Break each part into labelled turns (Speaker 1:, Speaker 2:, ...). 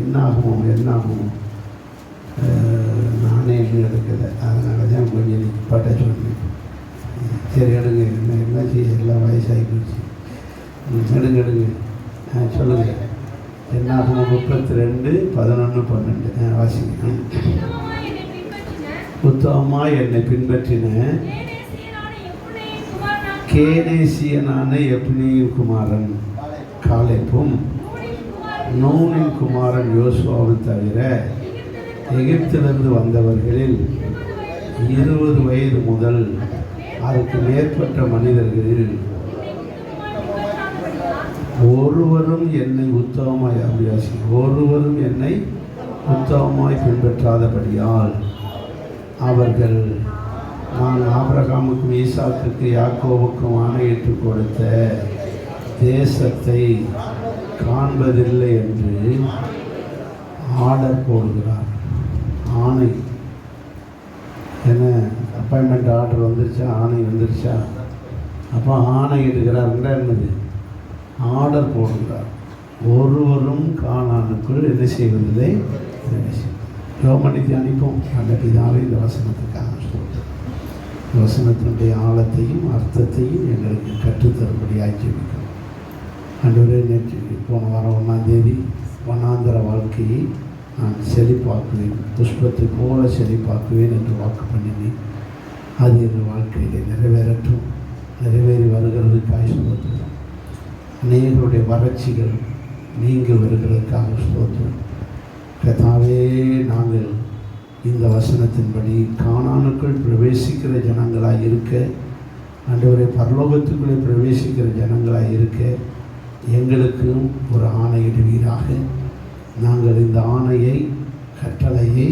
Speaker 1: என்னாகும் நானே இன்னும் எடுக்கலை. அதனால தான் கொஞ்சம் பாட்ட சொன்னேன். சரி எடுங்க, என்ன செய்ய, எல்லாம் வயசாகி போச்சு. எடுங்க சொல்லுங்கள். என்னாகும் 32:11-12 வாசிங்க. உத்தமமாக என்னை பின்பற்றின கேனேசியனான எப்னியின் குமாரன் காலேப்பும் நூனின் குமாரன் யோசுவாவும் தவிர எகிப்திலிருந்து வந்தவர்களில் 20 வயது முதல் அதுக்கு மேற்பட்ட மனிதர்களில் ஒருவரும் என்னை உத்தமமாய் பின்பற்றாதபடியால் அவர்கள் நான் ஆபிரகாமுக்கும் ஈசாக்குக்கும் யாக்கோவுக்கும் ஆணையிட்டு கொடுத்த தேசத்தை காண்பதில்லை என்று ஆர்டர் போடுகிறார். ஆணை என்ன, அப்பாயின்மெண்ட் ஆர்டர் வந்துருச்சா, ஆணை வந்துருச்சா? அப்போ ஆணை எடுக்கிறாருன்னா என்னது, ஆர்டர் போடுகிறார். ஒருவரும் கானானுக்குள் என்ன செய்வதில்லை. யோமனித்து அனுப்போம். அந்த பிதாவை இந்த வசனத்துக்காக வசனத்தினுடைய ஆழத்தையும் அர்த்தத்தையும் எங்களுக்கு கற்றுத்தரும்படியாக ஜெபிக்கிறோம். ஆண்டவரே, நேற்று போன வாரம் 1ஆம் தேதி வனாந்தர வாழ்க்கையை நான் செழிப்பாக்குவேன், புஷ்பத்தை போல செழிப்பாக்குவேன் என்று வாக்கு பண்ணினேன். அது எங்கள் வாழ்க்கையிலே நிறைவேறட்டும். நிறைவேறி வருகிறதுக்காக ஸ்தோத்திரம். அநேகருடைய வறட்சிகள் நீங்கி வருகிறதுக்காக ஸ்தோத்திரம். கர்த்தாவே, நாங்கள் இந்த வசனத்தின்படி கானானுக்குள் பிரவேசிக்கிற ஜனங்களாக இருக்க, ஆண்டவரே பரலோகத்துக்குள்ளே பிரவேசிக்கிற ஜனங்களாக இருக்க எங்களுக்கும் ஒரு ஆணையிடுவீராக. நாங்கள் இந்த ஆணையை, கட்டளையை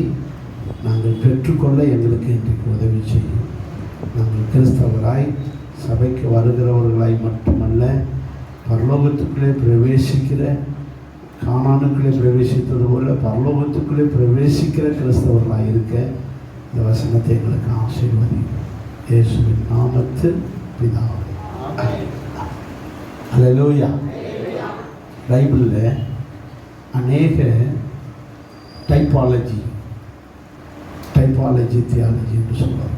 Speaker 1: நாங்கள் பெற்றுக்கொள்ள எங்களுக்கு இன்றைக்கு உதவி செய்யும். நாங்கள் கிறிஸ்தவராய் சபைக்கு வருகிறவர்களாய் மட்டுமல்ல, பரலோகத்துக்குள்ளே பிரவேசிக்கிற, கானானுக்குள்ளே பிரவேசித்தது போல பரலோகத்துக்குள்ளே பிரவேசிக்கிற கிறிஸ்தவர்களாக இருக்க இந்த வசனத்தை எங்களுக்கு ஆசீர்வதி. இயேசுவின் நாமத்தில் பிதாவே. அல்லேலூயா. பைபிளில் அநேக டைப்பாலஜி தியாலஜி என்று சொல்வார்.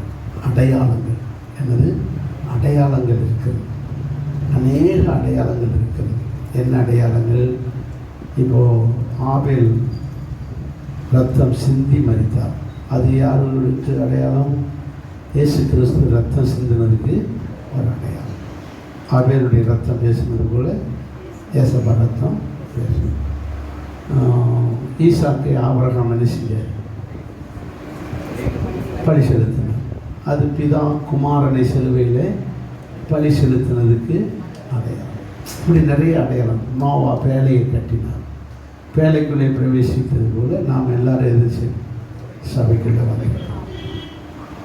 Speaker 1: அடையாளங்கள் என்னது, அடையாளங்கள் இருக்கிறது. அநேக அடையாளங்கள் இருக்கிறது. என்ன அடையாளங்கள்? இப்போது ஆபேல் ரத்தம் சிந்தி மரித்தார். அது யாருக்கு அடையாளம்? இயேசு கிறிஸ்து ரத்தம் சிந்தினதுக்கு ஒரு அடையாளம். ஆபேலுடைய ரத்தம் பேசினது போல் ஏசப்பா ரத்தம் பேசணும். ஈசாக்கை ஆபிரகாம் என்ன செஞ்ச பலி செலுத்தினார். அது பிதா குமாரனை சிலுவையில் பலி செலுத்தினதுக்கு அடையாளம். இப்படி நிறைய அடையாளம். நோவா பேழையை கட்டினார். பேழைக்குள்ளே பிரவேசித்தது போல் நாம் எல்லாரும் எதிர்த்து சபைக்குள்ளே வந்துக்கிறோம்,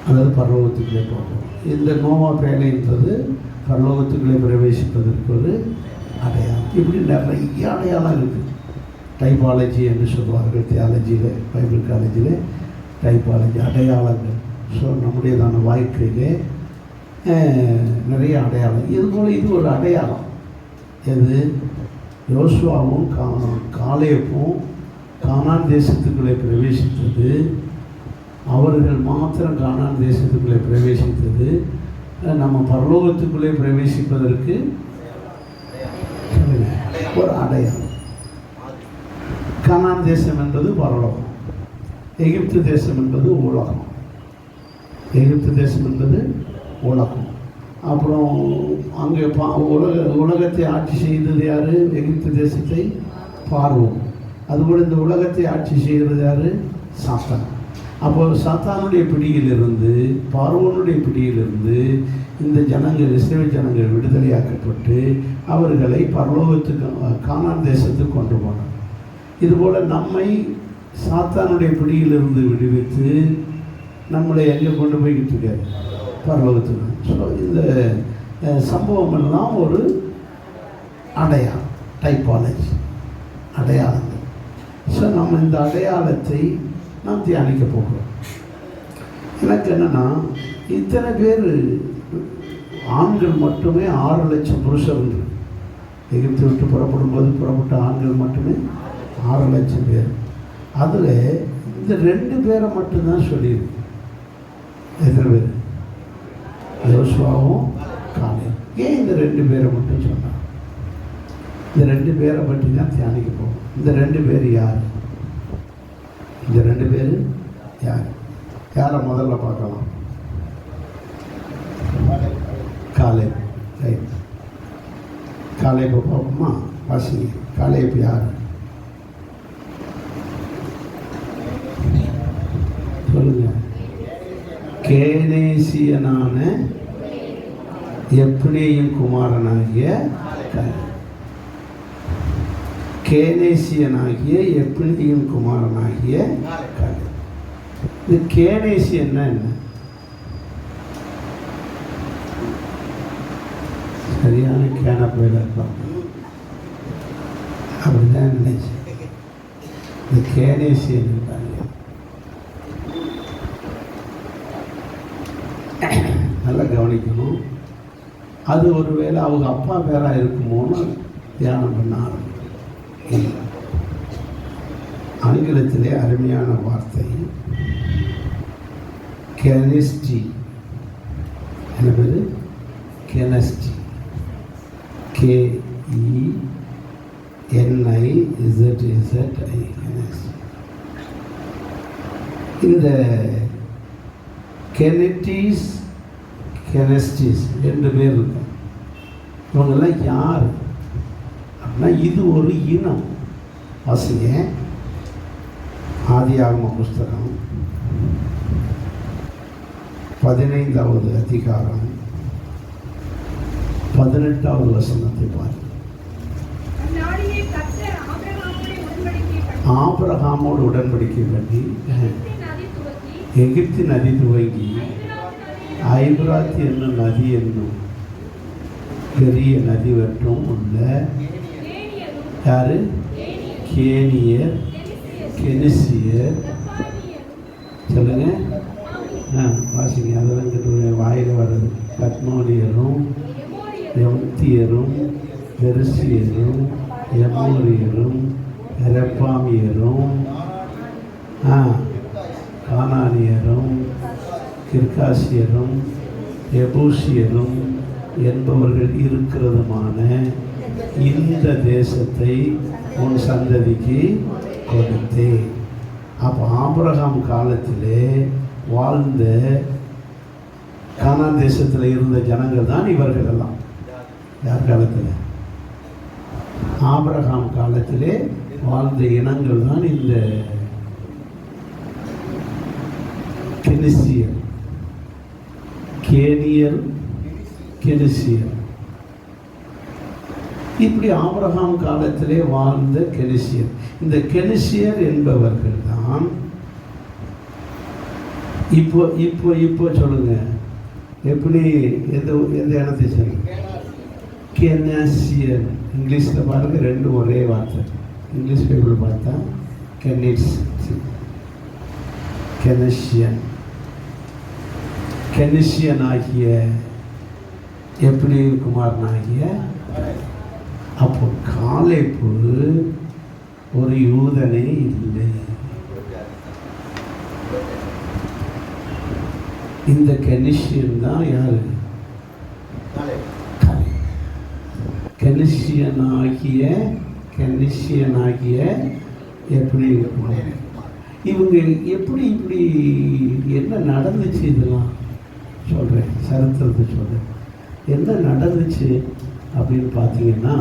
Speaker 1: அதாவது பரலோகத்துக்குள்ளே போகிறோம். இந்த நோவா பேழைன்றது பரலோகத்துக்குள்ளே பிரவேசிப்பதற்கு ஒரு அடையாளம். இப்படி நிறைய அடையாளம் இருக்குது. டைப்பாலஜி என்று சொல்வார்கள் தியாலஜியில், பைபிள் காலேஜில் டைப்பாலஜி, அடையாளங்கள். ஸோ நம்முடையதான வாழ்க்கையிலே நிறைய அடையாளம். இதுபோல் இது ஒரு அடையாளம். எது? யோசுவாவும் காலேப்பும் கானான் தேசத்துக்குள்ளே பிரவேசித்தது. அவர்கள் மாத்திரம் கானான் தேசத்துக்குள்ளே பிரவேசித்தது. நம்ம பரலோகத்துக்குள்ளே பிரவேசிப்பதற்கு ஒரு அடையாளம். கானான் தேசம் என்பது பரலோகம், எகிப்து தேசம் என்பது உலகம். எகிப்து தேசம் என்பது உலகம். அப்புறம் அங்கே உலகத்தை ஆட்சி செய்தது யார்? எகிப்து தேசத்தை பார்வோன். அதுபோல் இந்த உலகத்தை ஆட்சி செய்கிறது யார்? சாத்தான். அப்போது சாத்தானுடைய பிடியிலிருந்து, பார்வோனுடைய பிடியிலிருந்து இந்த ஜனங்கள், இஸ்ரவேல் ஜனங்கள் விடுதலையாக்கப்பட்டு அவர்களை பரலோகத்துக்கு, கானான் தேசத்துக்கு கொண்டு போனார். இதுபோல் நம்மை சாத்தானுடைய பிடியிலிருந்து விடுவித்து நம்மளை எங்கே கொண்டு போய்கிட்டு இருக்காரு? பரலோகத்துக்கு. ஸோ இந்த சம்பவம் எல்லாம் ஒரு அடையாளம், டைப்பாலஜி, அடையாளங்கள். ஸோ நம்ம இந்த அடையாளத்தை நாம் தியானிக்க போகிறோம். எனக்கு என்னென்னா, இத்தனை பேர் ஆண்கள் மட்டுமே 6 லட்சம் புருஷர்கள். எகிப்து விட்டு புறப்படும் போது புறப்பட்ட ஆண்கள் மட்டுமே 6 லட்சம் பேர். அதில் இந்த 2 பேரை மட்டும்தான் சொல்லியிருக்கு. எத்தனை பேர்? யோசுவாவும் காலேபும். ஏன் இந்த 2 பேரை மட்டும் சொன்னாங்க? இந்த 2 பேரை பற்றி தான் தியானிக்க போகும். இந்த 2 பேர் யார்? இந்த 2 பேர் யார்? யாரை முதல்ல பார்க்கலாம்? காலேபு. ரைட். காலேபு பார்ப்போமா? வாசிங்க. காலேபு யார் சொல்லுங்க. கேனேசியனான எப்னேயின் குமாரனாகிய கேனேசியனாகிய எப்னேயின் குமாரனாகிய காலேபு. இந்த கேனேசியன்னா என்ன? சரியான கேன போயில இருப்பாங்க அப்படிதான் நினைச்சேன். இந்த கேனேசியன் நல்லா கவனிக்கணும். அது ஒருவேளை அவங்க அப்பா பேராக இருக்குமோன்னு தியானம் பண்ண ஆரம்பிக்கும். ஆங்கிலத்திலே அருமையான வார்த்தை கெனிஸ்டி. என்ன பேர்? கெனஸ்டி. KENIZZI. இந்த கெனட்டிஸ் கெனஸ்டிஸ் 2 பேர் இருக்கும். இவங்கெல்லாம் யார் அப்படின்னா இது ஒரு இனம். வாசிங்க ஆதியாகம புஸ்தகம் 15வது அதிகாரம் 18வது வசனத்தை பாருங்கள். ஆபிரகாமோடு உடன்படிக்கை பண்ணி எகிப்து நதி துவங்கி ஐபிராத் என்னும் நதி என்னும் பெரிய நதி வற்றும் உள்ள யாரு? கேனியர், கெனிசியர். சொல்லுங்க. வாசிங்க. அதெல்லாம் கிட்ட வாயில் வர்றது. கத்மோனியரும் எம்தியரும் பெருசியரும் எமோரியரும் ரெப்பாமியரும் கானானியரும் கிர்காசியரும் எபூசியரும் என்பவர்கள் இருக்கிறதுமான இந்த தேசத்தை உன் சந்ததிக்கு கொடுத்தேன். அப்போ ஆபிரகாம் காலத்திலே வாழ்ந்த கானான் தேசத்தில் இருந்த ஜனங்கள் தான் இவர்கள் எல்லாம். யார் காலத்தில்? ஆபிரகாம் காலத்திலே வாழ்ந்த இனங்கள் தான் இந்த கெனிசியர், கேனியர், கெனிசியர். இப்படி ஆபிரகாம் காலத்திலே வாழ்ந்த கெனிசியர். இந்த கெனிசியர் என்பவர்கள் தான் இப்போ இப்போ இப்போ சொல்லுங்க. எப்படி எந்த இனத்தை சொல்லுங்க? கெனசியன். இங்கிலீஷில் பாருங்க, 2 ஒரே வார்த்தை. இங்கிலீஷ் பைபிள் பார்த்தா கெனசியன். கெனிசியன் ஆகிய எப்படி குமாரனாகிய. அப்போ காலேபு ஒரு யூதனே இல்லை. இந்த கெனிசியன் தான் யாரு? கெனிசியனாகிய எப்படி இவங்க எப்படி இப்படி என்ன நடந்துச்சு? இதெல்லாம் சொல்கிறேன், சரித்திரத்தை சொல்கிறேன். என்ன நடந்துச்சு அப்படின்னு பார்த்தீங்கன்னா,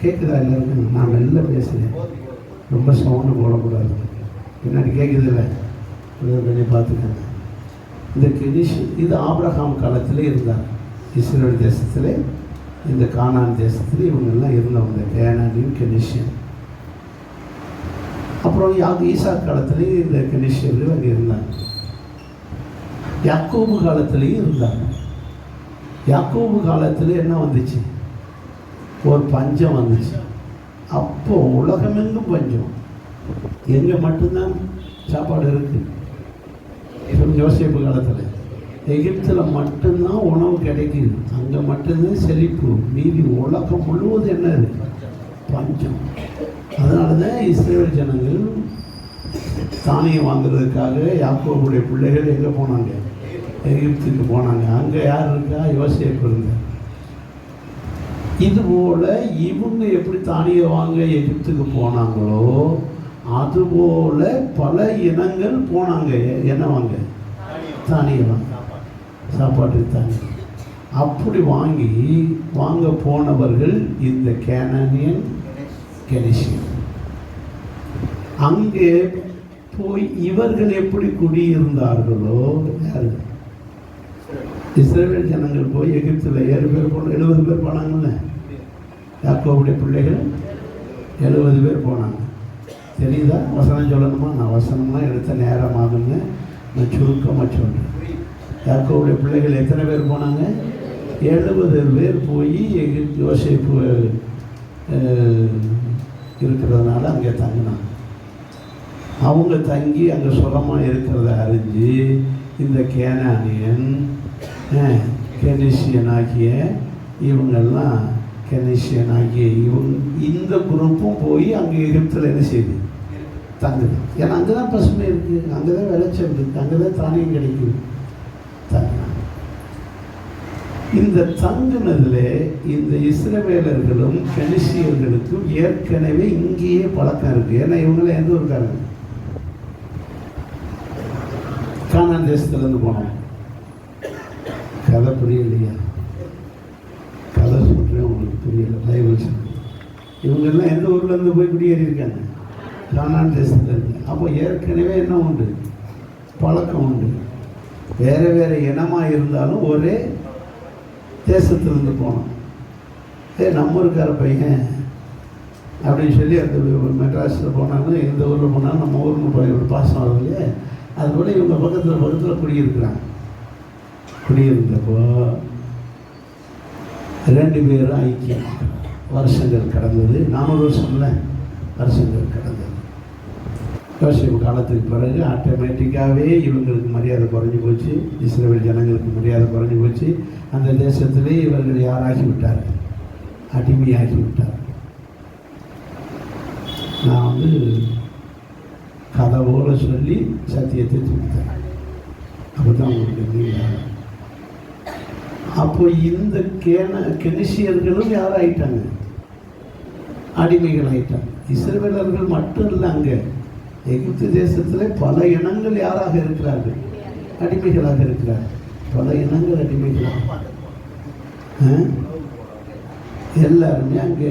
Speaker 1: கேட்குதா எல்லாருக்கும்? நான் மெல்ல பேசுகிறேன், ரொம்ப சவுண்டு போடக்கூடாது. பின்னாடி கேட்குதில்ல, கொஞ்சம் பார்த்துக்கங்க. இந்த கெனிசியன் இது ஆபிரகாம் காலத்தில் இருந்தார். இஸ்ரேல் தேசத்தில், இந்த கானான் தேசத்தில் இவங்கெல்லாம் இருந்தவங்க, கேனானின் கெனிசியன். அப்புறம் ஈசா காலத்துலேயும் இந்த கெனிசியர்கள் அங்கே இருந்தாங்க. யாக்கோபு காலத்துலேயும் இருந்தாங்க. யாக்கோபு காலத்தில் என்ன வந்துச்சு? ஒரு பஞ்சம் வந்துச்சு. அப்போ உலகமெங்கும் பஞ்சம். எங்கே மட்டும்தான் சாப்பாடு இருக்குது? யோசேப்பு காலத்தில் எகிப்தில் மட்டும்தான் உணவு கிடைக்குது. அங்கே மட்டும்தான் செழிப்பு. மீதி உலகம் முழுவதும் என்ன இருக்குது? பஞ்சம். அதனால தான் இஸ்ரேல் ஜனங்கள் தானியம் வாங்குறதுக்காக யாக்கோபுடைய பிள்ளைகள் எங்கே போனாங்க? எகிப்துக்கு போனாங்க. அங்கே யார் இருக்கா? யோசேப்பு இருந்தார். இதுபோல் இவங்க எப்படி தானியம் வாங்க எகிப்துக்கு போனாங்களோ அதுபோல் பல இனங்கள் போனாங்க. என்ன வாங்க? தானியம் வாங்க, சாப்பாட்டுக்கு தானியம். அப்படி வாங்க போனவர்கள் இந்த கேனானியன், கெனிசியன். அங்கே போய் இவர்கள் எப்படி குடியிருந்தார்களோ, யாரு? இஸ்ரவேல் ஜனங்கள் போய் எகிப்தில் 70 பேர் போனாங்கல்ல. யாக்கோபுடைய பிள்ளைகள் 70 பேர் போனாங்க. தெரியுதா? வசனம் சொல்லணுமா? நான் வசனம்லாம் எடுத்த நேரமாகுங்க, நான் சுருக்கமாக சொல்கிறேன். யாக்கோபுடைய பிள்ளைகள் எத்தனை பேர் போனாங்க? 70 பேர் போய் யோசேப்பு இருக்கிறதுனால அங்கே தங்கினாங்க. அவங்க தங்கி அங்கே சுகமாக இருக்கிறத அறிஞ்சு இந்த கேனானியன், கெனிசியன் ஆகிய இவங்கெல்லாம், கெனிசியன் ஆகிய இந்த குரூப்பும் போய் அங்கே எகிப்தில் என்ன செய்யுது? தங்குது. ஏன்னா அங்கே தான் பசுமை இருக்குது, அங்கே தான் விளைச்சல் இருக்குது, அங்கே தான் தானியம் கிடைக்குது. தங்கினாங்க. இந்த தங்குனதில் இந்த இஸ்ரவேலர்களும் கெனிசியர்களுக்கும் ஏற்கனவே இங்கேயே பழக்கம் இருக்குது. ஏன்னா இவங்களாம் எந்த ஊருக்காரங்க? கானான் தேசத்துலேருந்து போனாங்க. கதை புரியலையா? கதை சொல்கிறேன், உங்களுக்கு புரியல. பைபிள் சொல்லுங்கள். இவங்கெல்லாம் எந்த ஊர்லேருந்து போய் குடியேறியிருக்காங்க? கானான் தேசத்துலேருந்து. அப்போ ஏற்கனவே என்ன உண்டு? பழக்கம் உண்டு. வேறு வேறு இனமாக இருந்தாலும் ஒரே தேசத்துலேருந்து போனோம். நம்ம இருக்கார பையன் அப்படின்னு சொல்லி அந்த மெட்ராஸில் போனாலும் எந்த ஊரில் போனாலும் நம்ம ஊருக்கு போய் ஒரு பாசம் ஆகும் இல்லையா? அதுபோல் இவங்க பக்கத்தில் குடியிருக்கிறாங்க. குடியிருந்தப்போ 2 பேரும் ஐக்கியம். வருஷங்கள் கடந்தது. 400 வருஷம்ல வருஷங்கள் கடந்தது. யோசேப்பு காலத்துக்கு பிறகு ஆட்டோமேட்டிக்காகவே இவங்களுக்கு மரியாதை குறைஞ்சி போச்சு. இஸ்ரவேல் ஜனங்களுக்கு மரியாதை குறைஞ்சி போச்சு. அந்த தேசத்திலே இவர்கள் யாராகி விட்டார்கள்? அடிமையாகி விட்டார்கள். நான் கதை போல சொல்லி சத்தியத்தை தூக்கித்தேன். அப்போ தான் உங்களுக்கு அப்போ இந்த கெனிசியர்களும் யாராயிட்டாங்க? அடிமைகள் ஆயிட்டாங்க. இஸ்ரவேலர்கள் மட்டும் இல்லை, அங்கே எகிப்து தேசத்தில் பல இனங்கள் யாராக இருக்கிறார்கள்? அடிமைகளாக இருக்கிறார்கள். பல இனங்கள் அடிமைகளாக. எல்லாருமே அங்கே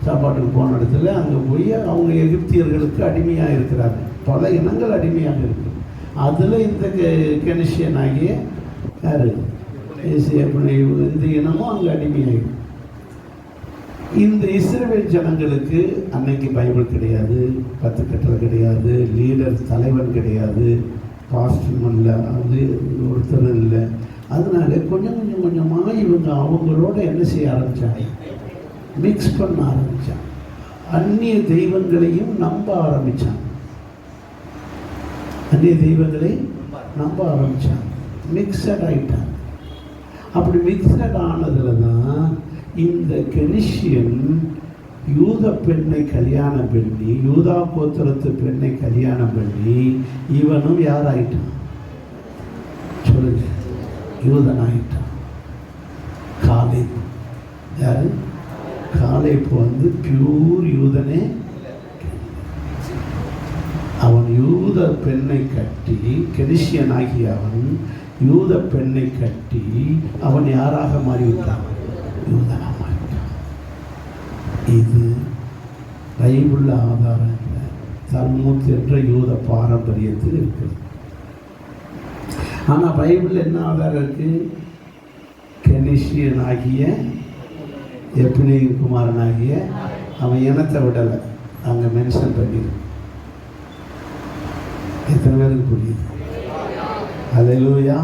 Speaker 1: சாப்பாட்டுக்கு போன இடத்துல அங்கே போய் அவங்க எகிப்தியர்களுக்கு அடிமையாக இருக்கிறார்கள். பல இனங்கள் அடிமையாக இருக்குது. அதில் இந்த கெனிசியன் ஆகிய யார்? இந்த இனமும் அங்கே அடிமையாகிடும். இந்த இஸ்ரவேல் ஜனங்களுக்கு அன்னைக்கு பைபிள் கிடையாது, 10 கட்டளை கிடையாது, லீடர் தலைவன் கிடையாது, பாஸ்டர் இல்லை, அது ஒருத்தர் இல்லை. அதனால கொஞ்சமாக இவங்க அவங்களோட என்ன செய்ய ஆரம்பித்தாங்க? மிக்ஸ் பண்ண ஆரம்பித்தான். அந்நிய தெய்வங்களையும் நம்ப ஆரம்பித்தான். அந்நிய தெய்வங்களை நம்ப ஆரம்பித்தான். மிக்சட் ஆகிட்டான். அப்படி மிக்சட் ஆனதில் தான் இந்த கெனிசியன் யூத பெண்ணை கல்யாணம் பண்ணி, யூதா கோத்திரத்து பெண்ணை கல்யாணம் பண்ணி இவனும் யாராயிட்டான்? சொல்லுங்க. யூதன் ஆயிட்டான். காலேப். யாரு? காலேப் பியூர் யூதனே. அவன் யூத பெண்ணை கட்டி, கெனிசியன் ஆகிய அவன் யூத பெண்ணை கட்டி அவன் யாராக மாறிவிட்டான்? யூதனாக மாறிவிட்டான். இது பைபிள் ஆதாரம் இல்லை, தல்மூத் என்ற யூத பாரம்பரியத்தில் இருக்குது. ஆனால் பைபிள் என்ன ஆதாரம் இருக்கு? கெனிசியன் ஆகிய எப்னேயின் குமாரனாகிய அவன் இனத்தை விடலை, அங்கே மென்ஷன் பண்ணிடு. எத்தனை பேருக்கு புரியுது? அல்லேலூயா.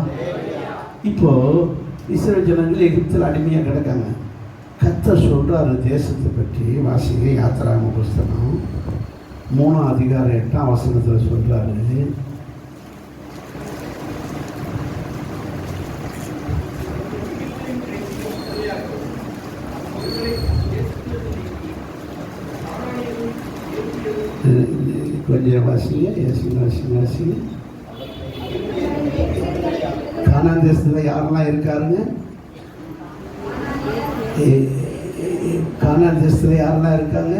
Speaker 1: இப்போ இஸ்ரவேல் ஜனங்கள் எகிப்தில் அடிமையாக கிடக்காங்க. கர்த்தர் சொல்றாரு தேசத்தை பற்றி. வாசிங்க யாத்திராகம புஸ்தகம் 3ஆம் அதிகாரம் 8ஆம் வசனத்தில் சொல்றாரு, கொஞ்சம் வாசிங்க. வாசிங்க. கானான் தேசத்தில் யாரெல்லாம் இருக்காருங்க? கானான் தேசத்தில் யாரெல்லாம் இருக்காங்க?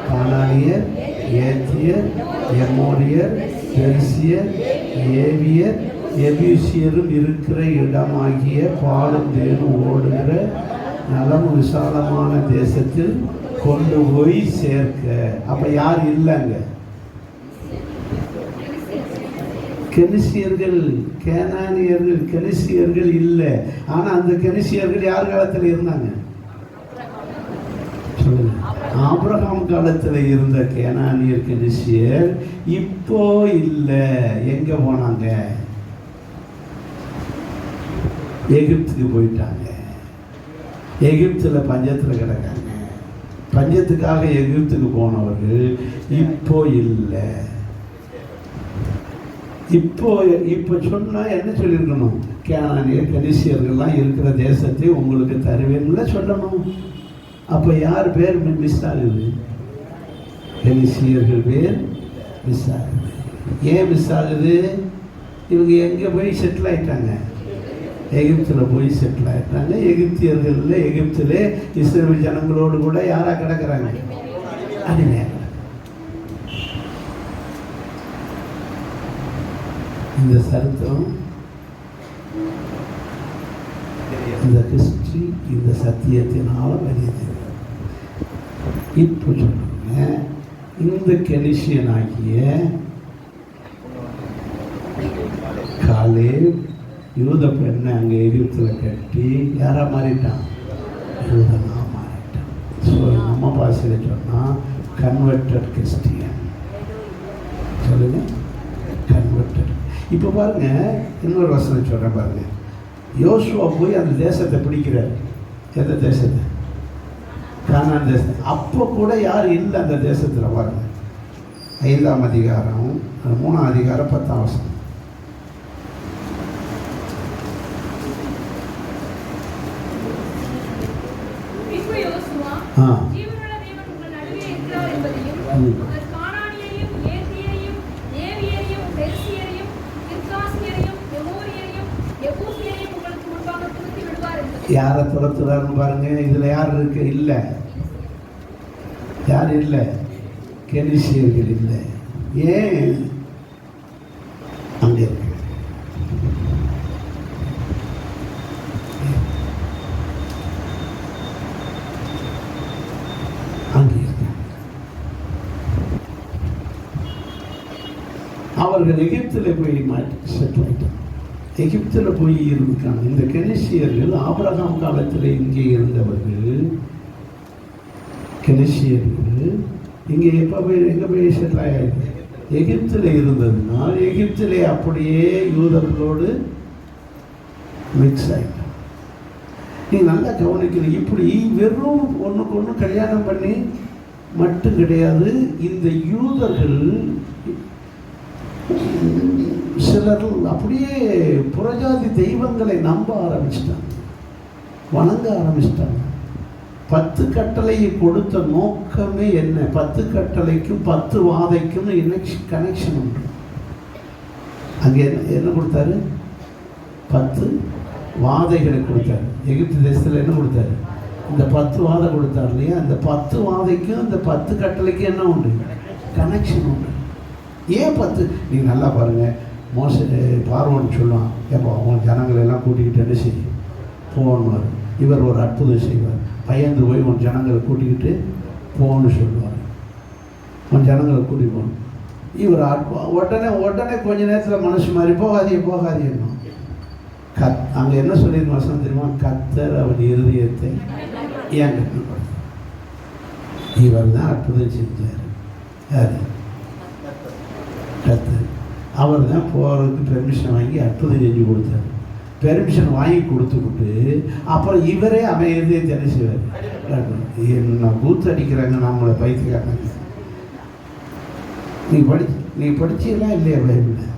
Speaker 1: கானானியர், ஏத்தியர், எமோரியர், பெரிசியர், ஏவியர், எபூசியரும் இருக்கிற இடமாகிய பாலும் தேனும் ஓடுகிற நலம் விசாலமான தேசத்தில் கொண்டு போய் சேர்க்க. அப்ப யார் இல்லைங்க? கெனிசியர்கள், கேனானியர்கள், கெனிசியர்கள் இல்லை. ஆனா அந்த கெனிசியர்கள் யார் காலத்தில் இருந்தாங்க? சொல்லுங்க. ஆபிரகாம் காலத்தில் இருந்த கேனானியர், கெனிசியர் இப்போ இல்லை. எங்க போனாங்க? எகிப்துக்கு போயிட்டாங்க. எகிப்தில் பஞ்சத்தில் கிடக்காங்க. பஞ்சத்துக்காக எகிப்துக்கு போனவர்கள் இப்போ இல்லை. இப்போ சொன்னால் என்ன சொல்லியிருக்கணும்? கேனானியர், கெனிசியர்கள்லாம் இருக்கிற தேசத்தை உங்களுக்கு தருவேன்னு சொல்லணும். அப்போ யார் பேர் மிஸ் ஆகுது? கெனிசியர்கள் பேர் மிஸ் ஆகுது. ஏன் மிஸ் ஆகுது? இவங்க எங்கே போய் செட்டில் ஆயிட்டாங்க? எகிப்தில் போய் செட்டில் ஆகிட்டாங்க. எகிப்தியர்களில் எகிப்திலே இஸ்ரேல் ஜனங்களோடு கூட யாராக கிடக்கிறாங்க? அடிமையாக. இந்த சரித்திரம், இந்த ஹிஸ்டரி, இந்த சத்தியத்தினால வெளியே. இப்போ சொல்லுங்க, இந்த கெனிசியன் ஆகிய காலேப் யூத பெண்ணை அங்கே எகிப்தில் கட்டி யாராக மாறிட்டான்? யூதனாக மாறிட்டான். ஸோ நம்ம பாஷையில் சொன்னால் கன்வெர்டட் கிறிஸ்டியன். சொல்லுங்க, கன்வெர்டட். இப்போ பாருங்க, இன்னொரு வசனம் சொல்கிறேன் பாருங்க. யோசுவா போய் அந்த தேசத்தை பிடிக்கிறார். எந்த தேசத்தை? கானான் தேசத்தை. அப்போ கூட யார் இல்லை அந்த தேசத்தில்? பாருங்க, 5ஆம் அதிகாரம் 3ஆம் அதிகாரம் 10ஆம் வசனம். யாரை துரத்துறாருன்னு பாருங்க. இதுல யார் இருக்கு? இல்லை. யார் இல்லை? கெனிசியர்கள் இல்லை. ஏன் அங்கே இருக்கு? அங்கே இருக்கு. அவர்கள் எகிப்தில் போய் செட்டில் ஆயிட்டாங்க. எகிப்தில் போய் இருக்காங்க. இந்த கெனிசியர்கள் ஆபிரகாம் காலத்தில் இங்கே இருந்தவர்கள். கெனிசியர்கள் இங்கே எப்போ போய் எங்கே போய் செட்டில் ஆகிருக்கு? எகிப்தில் இருந்ததுனால் எகிப்திலே அப்படியே யூதர்களோடு மிக்ஸ் ஆகிட்டாங்க. நீங்கள் நல்லா கவனிக்கணும். இப்படி வெறும் ஒன்றுக்கு ஒன்று கல்யாணம் பண்ணி மட்டும் கிடையாது. இந்த யூதர்கள் சிலர் அப்படியே புறஜாதி தெய்வங்களை நம்ப ஆரம்பிச்சிட்டாங்க, வணங்க ஆரம்பிச்சிட்டாங்க. 10 கட்டளையை கொடுத்த நோக்கமே என்ன? 10 கட்டளைக்கும் 10 வாதைக்கும் கனெக்ஷன் உண்டு. அங்கே என்ன கொடுத்தாரு? 10 வாதைகளை கொடுத்தாரு. எகிப்து தேசத்தில் என்ன கொடுத்தாரு? இந்த 10 வாதை கொடுத்தாரு இல்லையா? அந்த 10 வாதைக்கும் இந்த 10 கட்டளைக்கும் என்ன உண்டு? கனெக்ஷன் உண்டு. ஏன் 10? நீங்கள் நல்லா பாருங்கள். பார்வோன்னு சொல்லுவான், ஏப்பா அவன் ஜனங்களை எல்லாம் கூட்டிக்கிட்டு என்ன செய்யும் போகணும். இவர் ஒரு அற்புதம் செய்வார். பயந்து போய் உன் ஜனங்களை கூட்டிக்கிட்டு போகணும்னு சொல்லுவார். உன் ஜனங்களை கூட்டி போகணும். இவர் உடனே கொஞ்ச நேரத்தில் மனசு மாதிரி போகாதீங்க. அங்கே என்ன சொல்லியிருந்த வசனம் தெரியுமா? கர்த்தர் அவன் இருதயத்தை ஏன் கட்டுப்படுத்த. இவர் தான் அற்புதம் செஞ்சார். யார்? கர்த்தர். அவர் தான் போகிறதுக்கு பெர்மிஷன் வாங்கி அற்புதம் செஞ்சு கொடுத்தார். பெர்மிஷன் வாங்கி கொடுத்துக்கிட்டு அப்புறம் இவரே அமையதே தெரிஞ்சுவார். என்ன கூத்து அடிக்கிறாங்க நம்மளை பைத்தியக்காரங்க. நீ படிச்சீங்களா இல்லையா? பைபிள்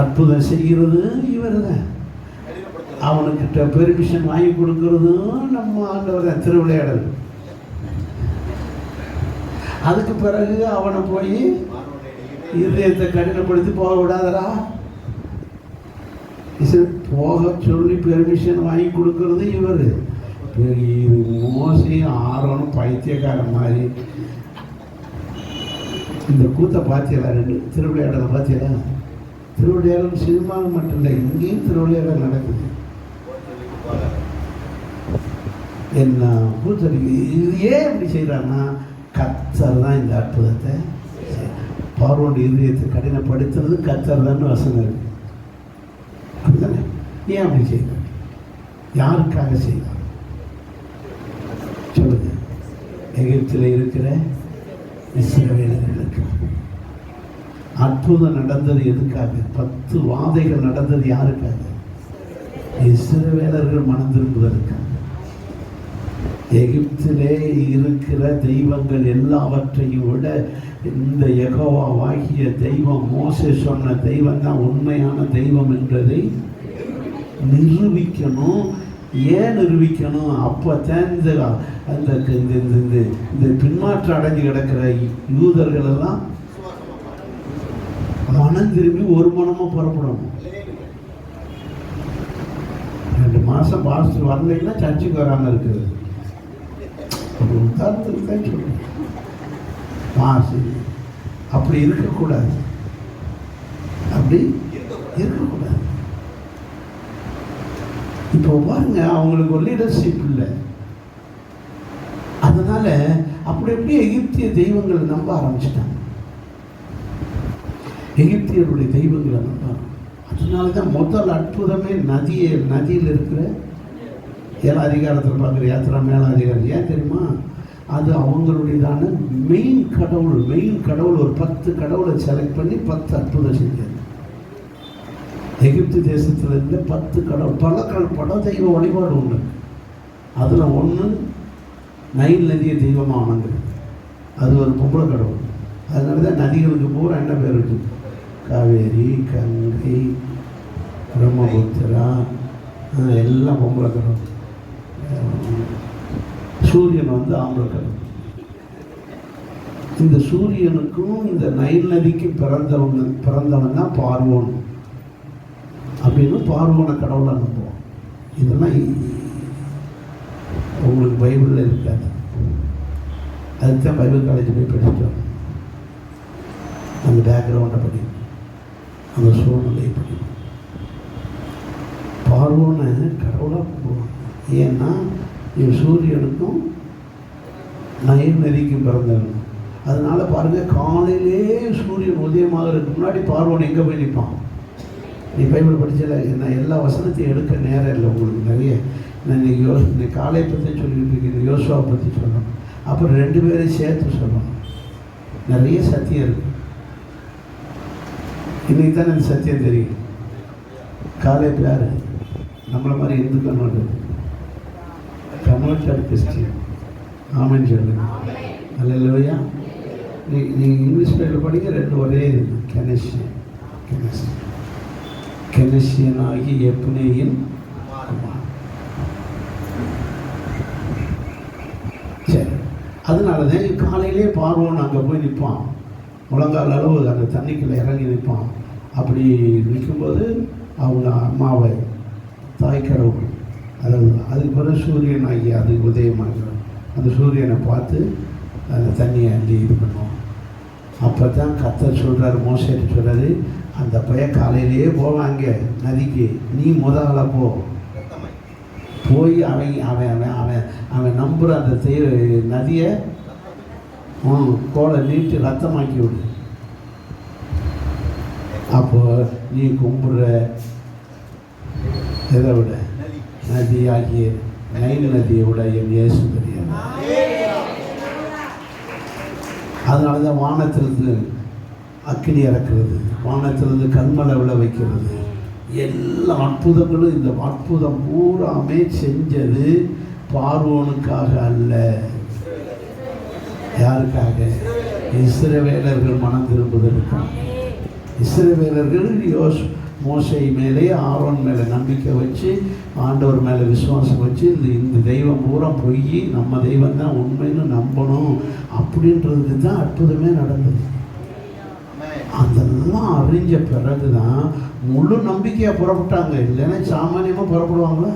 Speaker 1: அற்புதம் செய்கிறது இவர் தான். அவனுக்கிட்ட பெர்மிஷன் வாங்கி கொடுக்கறதும் நம்ம ஆண்டவர் தான். திருவிளையாடல் அதுக்கு பிறகு அவனை போய் இதயத்தை கடினப்படுத்தி போக விடாதரா, போக சொல்லி பெர்மிஷன் வாங்கி கொடுக்கறது இவர். மோசையும் ஆரோனும் பைத்தியக்காரன் மாதிரி. இந்த கூத்தை பார்த்தியலா? ரெண்டு திருவிளையாடலை பார்த்தியலா? திருவிளையாடல் சினிமாவில் மட்டும் இல்லை, இங்கேயும் திருவிளையாடல் நடக்குது. என்ன கூத்தடிக்கு இது ஏன் இப்படி செய்கிறான்னா, கர்த்தர் தான் இந்த அற்புதத்தை பார்வோன் இதயத்தை கடினப்படுத்துறது கர்த்தர் தான் வசனம் இருக்கு. அப்படிதானே? ஏன் அப்படி செய்கிறார்? யாருக்காக செய்கிறார் சொல்லுங்க? எகிப்தில் இருக்கிற இஸ்ரவேலர்களுக்கு. அற்புதம் நடந்தது எதுக்காக? 10 வாதைகள் நடந்தது யாருக்காக? இஸ்ரவேலர்கள் மனம் திரும்புவதற்காக. எகிப்திலே இருக்கிற தெய்வங்கள் எல்லாவற்றையும் விட இந்த யெகோவாகிய தெய்வம், மோசே சொன்ன தெய்வம் தான் உண்மையான தெய்வம் என்பதை நிரூபிக்கணும். ஏன் நிரூபிக்கணும்? அப்போதான் இந்த பின்மாற்றம் அடைஞ்சு கிடக்கிற யூதர்கள் எல்லாம் மனம் திரும்பி ஒரு மனமாக புறப்படணும். 2 மாதம் பாஸ்டர் வரலைன்னா சர்ச்சுக்கு வராமல் இருக்குது. ஒரு உதாரணத்துக்கு தான் சொல்லுவேன். மாசு அப்படி இருக்கக்கூடாது, அப்படி இருக்கக்கூடாது. இப்போ பாருங்க, அவங்களுக்கு ஒரு லீடர்ஷிப் இல்லை. அதனால அப்படி எப்படி எகிப்திய தெய்வங்களை நம்ப ஆரம்பிச்சிட்டாங்க. எகிப்தியருடைய தெய்வங்களை நம்ப. அதனால தான் முதல் அற்புதமே நதியில் இருக்கிற 7 அதிகாரத்தில் பார்க்குற யாத்திரா 7 அதிகாரம். ஏன் தெரியுமா? அது அவங்களுடையதான மெயின் கடவுள் ஒரு 10 கடவுளை செலக்ட் பண்ணி 10 அற்புதம் செஞ்சார். எகிப்து தேசத்தில் இருந்த 10 கடவுள், பல தெய்வ வழிபாடு உண்டு. அதில் ஒன்று நைல் நதியை தெய்வமாக வணங்குது. அது ஒரு பொம்பளை கடவுள். அதனால தான் நதிகளுக்கு பூரா என்ன பேர் இருக்குது? காவேரி, கங்கை, பிரம்மபுத்திரா, எல்லாம் பொம்பளை கடவுள். சூரியன் வந்து ஆம்பளை கடவுள். இந்த சூரியனுக்கும் இந்த நைல் நதிக்கும் பிறந்தவன் தான் பார்வோன் அப்படின்னு பார்வோனை கடவுளை நம்புவோம். இதெல்லாம் உங்களுக்கு பைபிளில் இருக்காது. அதுக்கு தான் பைபிள் காலேஜ் போய் படிச்சுட்டோம். அந்த பேக்ரவுண்டை படி, அந்த சூழ்நிலையை படி பார்வோனை கடவுளாக கும்பிடுவாங்க. ஏன்னா இவன் சூரியனுக்கும் நைல் நதிக்கும் பிறந்தவன். அதனால பாருங்க, காலையிலே சூரியன் உதயமாகிறதுக்கு முன்னாடி பார்வோன் எங்கே போய் நிற்பான்? நீ பைபிள் படிச்சல, நான் எல்லா வசனத்தையும் எடுக்க நேரம் இல்லை உங்களுக்கு. நிறைய நான் இன்னைக்கு காலையை பற்றி சொல்லிட்டு இருக்கேன், யோசுவாவை பற்றி சொல்லணும். அப்புறம் 2 பேரையும் சேர்த்து சொல்லணும். நிறைய சத்தியம் இருக்கு. இன்னைக்கு தான் எனக்கு சத்தியம் தெரியும். காலை யார்? நம்மளை மாதிரி இந்து கன்வெர்ட்டட் கிறிஸ்டியன். ஆமென் சொல்லுங்க. அல்லேலூயா. நீங்கள் இங்கிலீஷ் பைபிள் படிக்க 2 ஒரே இருக்கு. கெனசியன் ஆகி எப்னேயின். சரி, அதனால தான் காலையிலே பார்வோன்னு அங்கே போய் நிற்பான். முழங்கால் அளவு அந்த தண்ணிக்குள்ளே இறங்கி நிற்பான். அப்படி நிற்கும்போது அவங்க அம்மாவை தாய்க்கடவுள், அதாவது அதுக்கு பிறகு சூரியன் ஆகி அது உதயமாகிறோம். அந்த சூரியனை பார்த்து அந்த தண்ணியை அள்ளி இது பண்ணுவோம். அப்போ தான் கர்த்தர் சொல்கிறார், மோசேட்டு சொல்கிறாரு, அந்த பையன் காலையிலேயே போவாங்க நதிக்கு, நீ முதல்ல போய் அவன் அவன் அவன் அவன் அவன் நம்புகிற அந்த நதியை கோலை நீட்டு ரத்தமாக்கி விடு. அப்போ நீ கும்பிட்ற எதை விட நதி ஆகிய நைல் நதியை விட என் இயேசு தெரியாது. அதனால தான் வானத்திலிருந்து அக்கினி இறக்கிறது, வானத்திலிருந்து கண்மலை விழ வைக்கிறது, எல்லா அற்புதங்களும். இந்த அற்புதம் பூராமே செஞ்சது பார்வோனுக்காக அல்ல. யாருக்காக? இஸ்ரவேலர்கள் மனம் திரும்புவதற்காக. இஸ்ரவேலர்கள் மோசே மேலே ஆரோன் மேலே நம்பிக்கை வச்சு, ஆண்டவர் மேலே விசுவாசம் வச்சு, இந்த தெய்வம் பூரா பொய், நம்ம தெய்வம் தான் உண்மைன்னு நம்பணும். அப்படின்றதுக்கு தான் அற்புதமே நடந்தது. அதெல்லாம் அறிஞ்ச பிறகுதான் முழு நம்பிக்கையா புறப்பட்டாங்க. இல்லைன்னா சாமானியமா புறப்படுவாங்களா?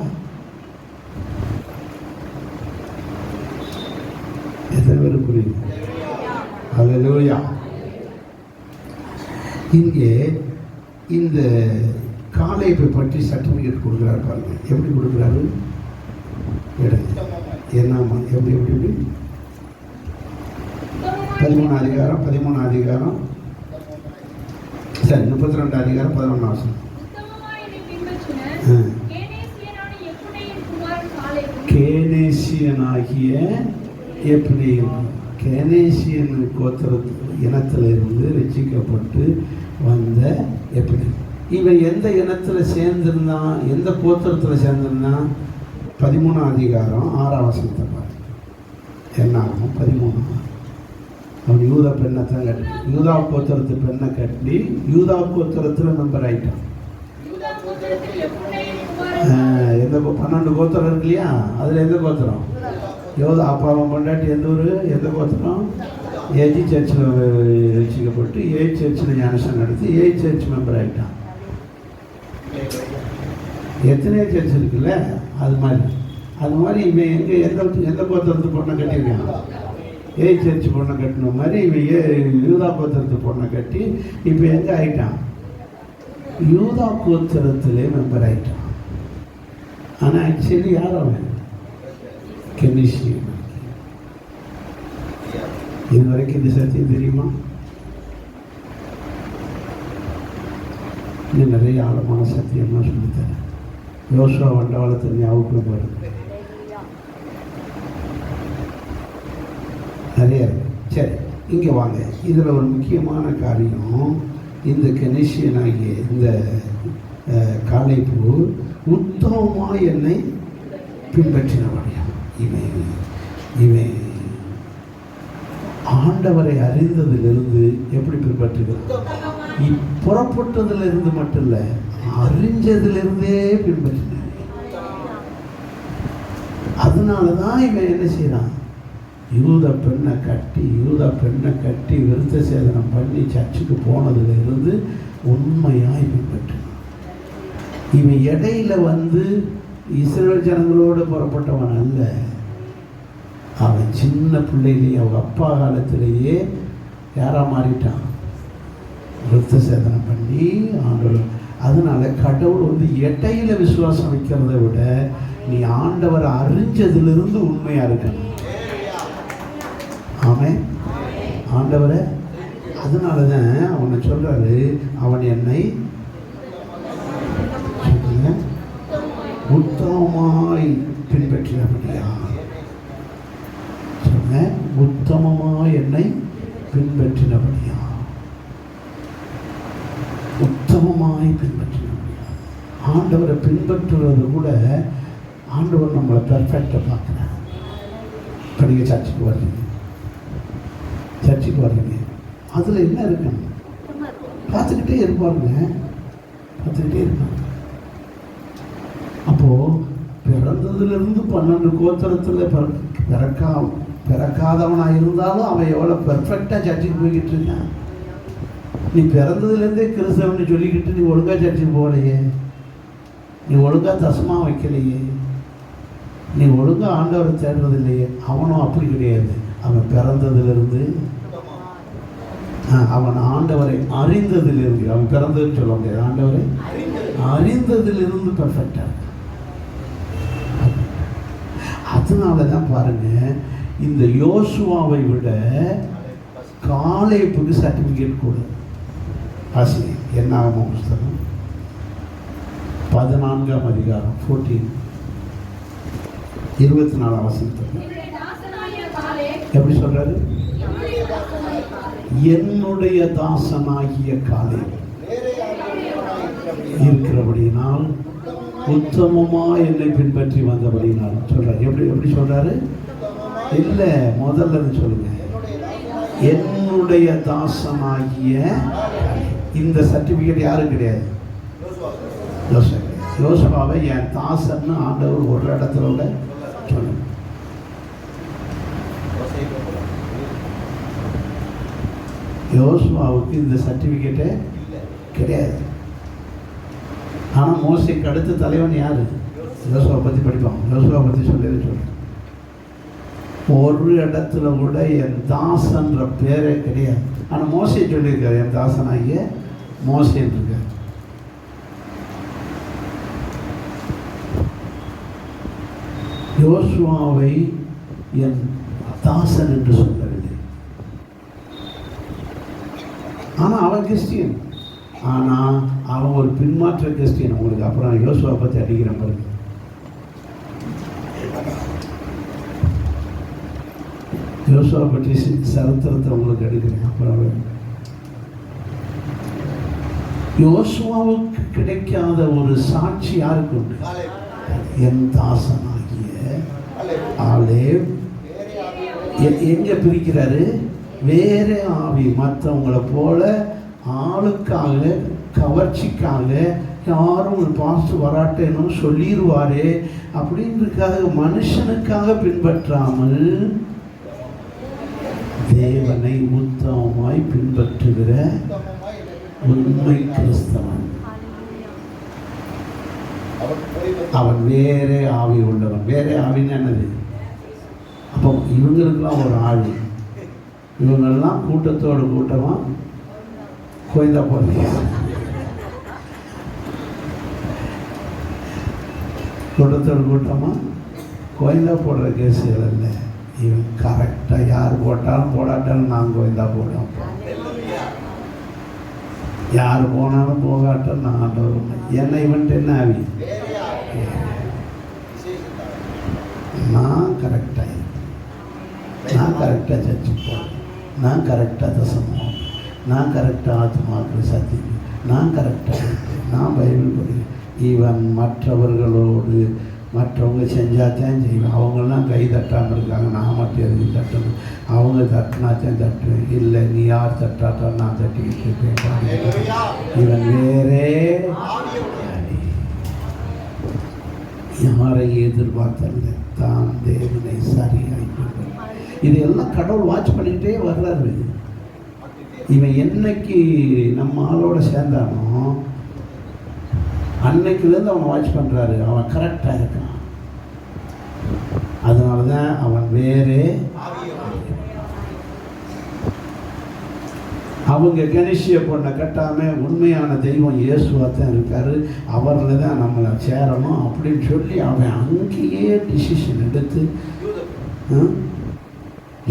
Speaker 1: எத்தனை பேர் புரியுது? அல்லேலூயா. இங்கே இந்த காலேபை பற்றி சர்டிஃபிகேட் கொடுக்குறாரு பாருங்க. எப்படி கொடுக்குறாரு? என்னம்மா எப்படி எப்படி எப்படி 13 அதிகாரம் சரி 32 அதிகாரம் 11 வசனம். கேனேசியனாகிய எப்னேயும், கேனேசியன் இனத்திலிருந்து ரட்சிக்கப்பட்டு வந்த எப்னேயும். இவன் எந்த இனத்தில் சேர்ந்திருந்தான், எந்த கோத்திரத்தில் சேர்ந்திருந்தான்? 13 அதிகாரம் 6 வசனத்தை பாரு. என்ன ஆகும்? 13 அவன் யூதா பெண்ணை தான் கட்டி, யூதா கோத்திரத்து பெண்ணை கட்டி யூதா கோத்திரத்தில் மெம்பர் ஆகிட்டான். எந்த 12 கோத்திரம் இருக்கு இல்லையா, அதில் எந்த கோத்திரம்? யோதா. அப்பாவை கொண்டாட்டி எந்த ஊர், எந்த கோத்திரம்? ஏஜி சர்ச்சில் ரசிக்கப்பட்டு ஏஜ் சர்ச்சில் ஞானசம் நடத்தி ஏஜ் சர்ச் மெம்பர் ஆகிட்டான். எத்தனையோ சர்ச் இருக்குல்ல, அது மாதிரி இவன் எந்த கோத்திரத்து பொண்ணை கட்டியிருக்கான்? ஏஜ் சர்ச் பொண்ணை கட்டின மாதிரி இவன் யூதா கோத்திரத்து பொண்ணை கட்டி இப்போ எங்கே ஆகிட்டான்? யூதா கோத்திரத்திலே மெம்பர் ஆகிட்டான். ஆனால் ஆக்சுவலி யார் அவன்? கெனிசியன். இது வரைக்கும் இந்த சத்தியம் தெரியுமா? இன்னும் நிறைய ஆழமான சத்தியம்லாம் சொல்லித்தரேன். யோசுவா வண்டவாளத்தை ஞாபகம் பாருங்க, நிறைய இருக்கு. சரி, இங்கே வாங்க. இதில் ஒரு முக்கியமான காரியம், இந்த கெனிசியனாகிய இந்த காலேபு உத்தமமாக என்னை பின்பற்றினவனையா. இவன் ஆண்டவரை அறிந்ததிலிருந்து எப்படி பின்பற்றுகிறான்? புறப்பட்டதிலிருந்து மட்டும் இல்லை, அறிஞ்சதிலிருந்தே பின்பற்றின. அதனால தான் இவன் என்ன செய்யறான்? யூதா பெண்ணை கட்டி விருத்த சேதனம் பண்ணி சர்ச்சுக்கு போனதிலிருந்து உண்மையாய் பின்பற்றினான். இவன் இடையில இஸ்ரவேல் ஜனங்களோடு புறப்பட்டவன் அல்ல. அவன் சின்ன பிள்ளையிலேயே, அவங்க அப்பா காலத்திலேயே யாரா மாறிட்டான்? விருத்த சேதனம் பண்ணி ஆண்டவர். அதனால கடவுள் இடையில விசுவாசம் வைக்கிறத விட நீ ஆண்டவரை அறிஞ்சதிலிருந்து உண்மையா இருக்கணும். ஆமென். ஆண்டவரை. அதனாலதான் அவனை சொல்றாரு, அவன் என்னை உத்தமமாய் பின்பற்றினபடியா. சொன்ன உத்தமமாய் என்னை பின்பற்றினபடியா, உத்தமமாய் பின்பற்றினபடியா. ஆண்டவரை பின்பற்றுறது கூட ஆண்டவர் நம்மளை பெர்ஃபெக்டா பார்க்கிறார். இப்போ நீங்கள் சர்ச்சுக்கு வர்றீங்க, அதில் என்ன இருக்குன்னு பார்த்துக்கிட்டே இருப்பாங்க. அப்போது பிறந்ததுலேருந்து 12 கோத்திரத்தில் பிறக்காதவனாக இருந்தாலும் அவன் எவ்வளோ பெர்ஃபெக்டாக சர்ச்சுக்கு போய்கிட்டு இருக்கான். நீ பிறந்ததுலேருந்தே கிறிஸ்தவன்னு சொல்லிக்கிட்டு நீ ஒழுங்காக சர்ச்சுக்கு போகலையே, நீ ஒழுங்காக தசமா வைக்கலையே, நீ ஒழுங்காக ஆண்டவரை தேடுறது இல்லையே. அவனும் அப்படி கிடையாது. அவன் பிறந்ததிலிருந்து, அவன் ஆண்டவரை அறிந்ததிலிருந்து, அவன் பிறந்ததுன்னு சொல்ல முடியாது, ஆண்டவரை அறிந்ததிலிருந்து பெர்ஃபெக்டாக. அதனால தான் பாருங்க, இந்த யோசுவாவை விட காலேபுக்கு சர்டிஃபிகேட் கூட. ஆசிரியர் என்னாகும் புஸ்தகம் 14ஆம் அதிகாரம் 14 24 வசனத்தில் எப்படி சொல்றாரு? என்னுடைய தாசனாகிய காலேப் இருக்கிறபடியினால் உத்தமமா என்னை பின்பற்றி வந்தபடினால் சொல்றாரு. எப்படி சொல்றாரு? இல்லை, முதல்ல சொல்லுங்க, என்னுடைய தாசனாகிய. இந்த சர்டிபிகேட் யாரும் கிடையாது. யோசுவாவை என் தாசன்னு ஆண்டவர் ஒரு இடத்துல சொல்லுங்க. யோசுவாவுக்கு இந்த சர்டிஃபிகேட்டே கிடையாது. ஆனால் மோசேக்கு அடுத்த தலைவன் யார்? யோசுவா பற்றி படிப்பான். யோசுவா பற்றி சொல்கிறேன். ஒரு இடத்துல கூட என் தாசன்ற பேரே கிடையாது. ஆனால் மோசே சொல்லியிருக்காரு, என் தாசனாகிய மோசேன்னு இருக்கார். யோசுவாவை என் தாசன் என்று சொல்லவில்லை. ஆனால் அவன் கிறிஸ்டியன். ஆனால் அவன் ஒரு பின்மாற்ற கிறிஸ்டியன். உங்களுக்கு அப்புறம் யோசுவா பற்றி அடிக்கிற பாருங்க. யோசுவா பற்றி சரித்திரத்தை உங்களுக்கு எடுக்கிறேன். அப்புறம் யோசுவாவுக்கு கிடைக்காத ஒரு சாட்சி யாருக்கு உண்டு? என் தாசனாகிய ஆலேவ். எங்க பிரிக்கிறாரு? வேற ஆவி. மற்றவங்களை போல ஆளுக்காக கவர்ச்சிக்காக யாரும் ஒரு பாஸ்ட் வராட்டேன்னு சொல்லிடுவாரே அப்படின்றதுக்காக மனுஷனுக்காக பின்பற்றாமல் தேவனை உத்தமமாய் பின்பற்றுகிற உண்மை கிறிஸ்தவன். அவன் வேறே ஆவி உள்ளவன். வேறே ஆவின்னு என்னது? அப்போ இவங்களுக்கெல்லாம் ஒரு ஆவி. இவங்கெல்லாம் கூட்டத்தோடு கூட்டமா கோயிந்தா போடுறீங்க. கூட்டத்தோடு கூட்டமா கோயிந்தா போடுற கேஸுகள் இல்லை. இவன் கரெக்டாக யார் போட்டாலும் போடாட்டாலும் நான் கோயிந்தா போடுவோம். யார் போனாலும் போகாட்டாலும் நான் ஆண்டவர். என்ன இவன்ட்டு என்ன ஆவி? நான் கரெக்டாக நான் கரெக்டாக சர்ச்சுக்கு போகிறேன். நான் கரெக்டாக தசமம். நான் கரெக்டாக ஆத்மாக்கள் சத்தியம். நான் கரெக்டாக இருப்பேன். நான் பைபிள் படிக்கிறேன். இவன் மற்றவர்களோடு மற்றவங்க செஞ்சாத்தான் செய்வேன். அவங்கெல்லாம் கை தட்டாமல் இருக்காங்க, நான் மட்டும் எதுக்கு தட்டணும்? அவங்க தட்டினாத்தான் தட்டுவேன். இல்லை, நீ யார் தட்டாத்தான் நான் தட்டிக்கிட்டு இருப்பேன். இவன் வேறே யாரை எதிர்பார்த்தல்ல, தான் தேவனை சரியாய். இதையெல்லாம் கடவுள் வாட்ச் பண்ணிக்கிட்டே வர்றாரு. இவன் என்னைக்கு நம்ம ஆளோட சேர்ந்தானோ அன்னைக்குலேருந்து அவனை வாட்ச் பண்ணுறாரு. அவன் கரெக்டாக இருக்கான். அதனால தான் அவன் வேறே. அவங்க கணேஷிய பொண்ணை கட்டாமல் உண்மையான தெய்வம் இயேசுவா தான் இருக்காரு, அவரில் தான் நம்மளை சேரணும் அப்படின்னு சொல்லி அவன் அங்கேயே டிசிஷன் எடுத்து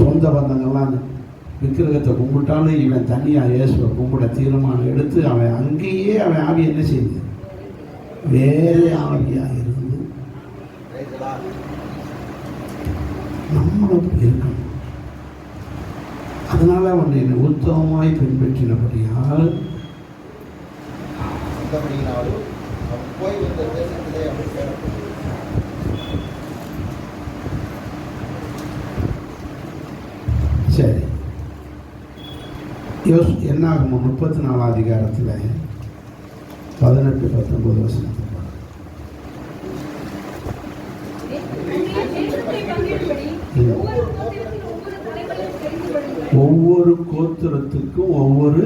Speaker 1: சொந்த பந்தங்கள்லாம் விக்கிரகத்தை கும்பிட்டாலும் இவன் தனியாக இயேசுவை கும்பிட தீர்மானம் எடுத்து அவன் அங்கேயே அவன் ஆவி என்ன செய்யுது? வேறு ஆவியாக இருந்து நம்மளும் இருக்கணும். அதனால அவன் என்னை உத்தமமாய் பின்பற்றினபடியால் சரி. என்ன ஆகும்? 34 அதிகாரத்தில் 18-19 வசனத்தில் ஒவ்வொரு கோத்திரத்துக்கும் ஒவ்வொரு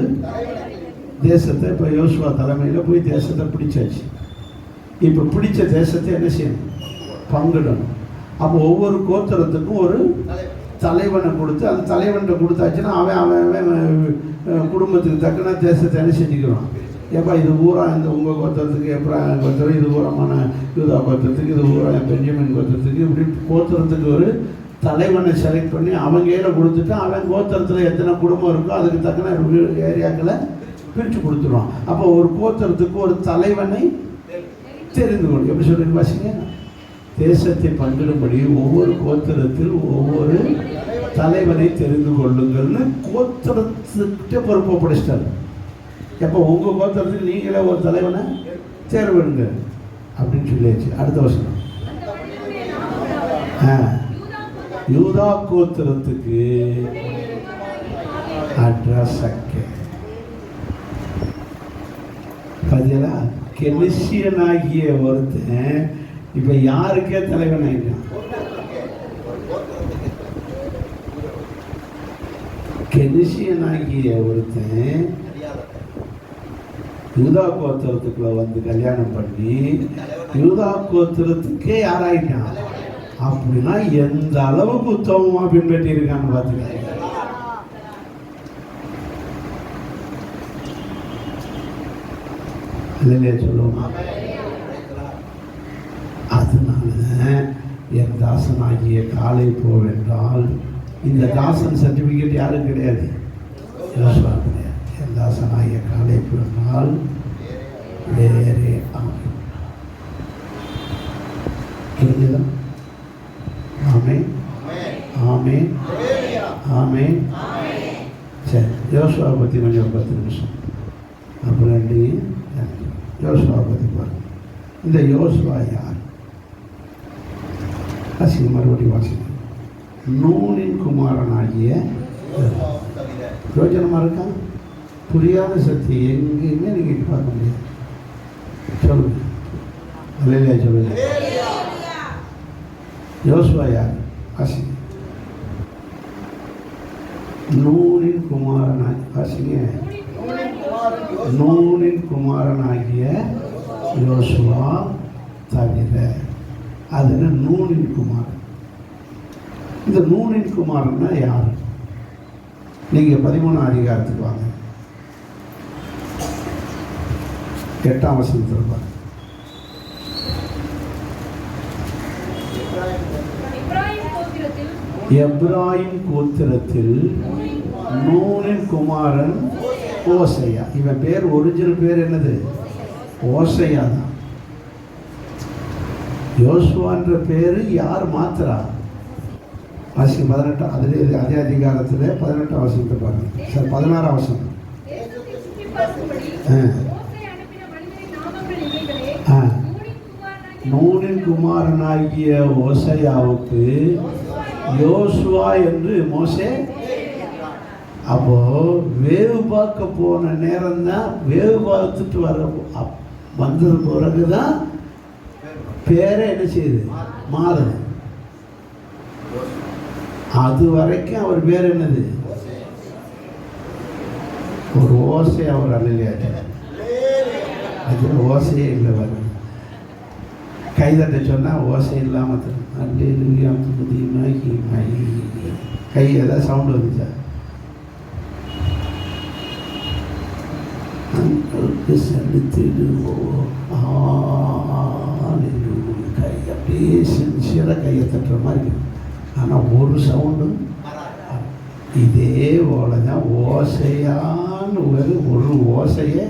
Speaker 1: தேசத்தை இப்போ யோசுவா தலைமையில் போய் தேசத்தை பிடிச்சாச்சு. இப்போ பிடிச்ச தேசத்தை என்ன செய்யணும்? பங்கிடணும். அப்போ ஒவ்வொரு கோத்திரத்துக்கும் ஒரு தலைவனை கொடுத்து அந்த தலைவன்கிட்ட கொடுத்தாச்சுன்னா அவன் அவன் குடும்பத்துக்கு தக்கன தேசத்தை என்ன செஞ்சுக்கிறான். ஏப்பா இது ஊரா இந்த உங்கள் கோத்திரத்துக்கு, எப்பா கோத்திரம் இது ஊரமான யூதா கோத்திரத்துக்கு, இது ஊரா பெஞ்சமின் கோத்திரத்துக்கு, இப்படி கோத்திரத்துக்கு ஒரு தலைவனை செலக்ட் பண்ணி அவங்க கையில் கொடுத்துட்டு அவன் கோத்திரத்தில் எத்தனை குடும்பம் இருக்கோ அதுக்கு தக்கன ஏரியாக்களை பிரித்து கொடுத்துருவான். அப்போ ஒரு கோத்திரத்துக்கு ஒரு தலைவனை தெரிந்து கொள்ளும். எப்படி சொல்லுங்க வாசிங்க? தேசத்தை பங்கிடும்படி ஒவ்வொரு கோத்திரத்தில் ஒவ்வொரு தலைவனை தெரிந்து கொள்ளுங்கள்னு கோத்திரத்துக்கிட்ட பொறுப்பை படிச்சிட்டாரு. எப்போ உங்கள் கோத்திரத்துக்கு நீங்களே ஒரு தலைவனை தேர்வெடுங்க அப்படின்னு சொல்லியாச்சு. அடுத்த வருஷம் யூதா கோத்திரத்துக்கு அட்ரஸ் பதிலா கெனிசியனாகிய ஒருத்தன் இப்ப யாருக்கே தலைவன் ஆயிட்டான். கெனிசியனாகிய ஒருத்தன் யூதா கோத்திரத்துக்குள்ள வந்து கல்யாணம் பண்ணி யூதா கோத்திரத்துக்கே யாராயிட்டான் அப்படின்னா எந்த அளவுக்கு உத்தமமா பின்பற்றி இருக்கான்னு பார்த்துக்க. இல்லையா சொல்லுவோம். அதனால என் தாசனாகிய காலை போவென்றால் இந்த தாசன் சர்டிபிகேட் யாரும் கிடையாது, கிடையாது. என் தாசனாகிய காலை போவென்றால் வேறே ஆகும். புரிஞ்சுதா? ஆமே ஆமே ஆமே. சரி, யோசுவா பற்றி கொஞ்சம் 10 நிமிஷம் அப்புறம் யோசுவா பற்றி பாருங்க. இந்த யோசுவா யார்? வாசிங்க, மறுபடியும் வாசிங்க. நூனின் குமாரனாகிய, பிரயோஜனமாக இருக்கா? புரியாத சக்தி எங்கேயுமே நீங்கள் பார்க்க முடியாது. சொல்லுங்க, இல்லையா? சொல்லுங்க. யோசுவா யார்? வாசிங்க. நூனின் குமாரனாய், வாசிங்க. நூனின் குமாரனாகிய யோசுவா தவிர. அது நூனின் குமாரன். இந்த நூனின் குமாரன்னா யார்? நீங்கள் 13ஆம் அதிகாரத்துக்கு வாங்க, 8ஆம் வசனத்தில் பாருங்க. எப்ராயிம் கோத்திரத்தில் நூனின் குமாரன் ஓசையா. இவன் பேர், ஒரிஜினல் பேர் என்னது? ஓசையா தான். யோசுவான்ற பேரு யார் மாத்திரா? வாசிங்க 18. அதே அதிகாரத்தில் 18ஆம் வசனத்தை பாருங்க சார். 16ஆம் வசனம். நூனின் குமாரனாகிய ஓசையாவுக்கு யோசுவா என்று மோசே. அப்போ வேவு பார்க்க போன நேரம் தான், வேவு பார்த்துட்டு வந்தது பிறகுதான் பேரை என்ன செய்யுது? மாறுது. அது வரைக்கும் அவர் பேர் என்னது? ஒரு ஓசை. அவர் அல்லையாச்சு, அது ஓசையே இல்லை. வரும் கைதட்ட சொன்னால் ஓசை இல்லாமல் கை ஏதாவது சவுண்டு வந்துச்சா? செலுத்திடுவோம் கை அப்படியே சின்சியராக கையை தட்டுற மாதிரி. ஆனால் ஒரு சவுண்டும் இதே போல தான் ஓசையான்னு ஒரு ஓசையே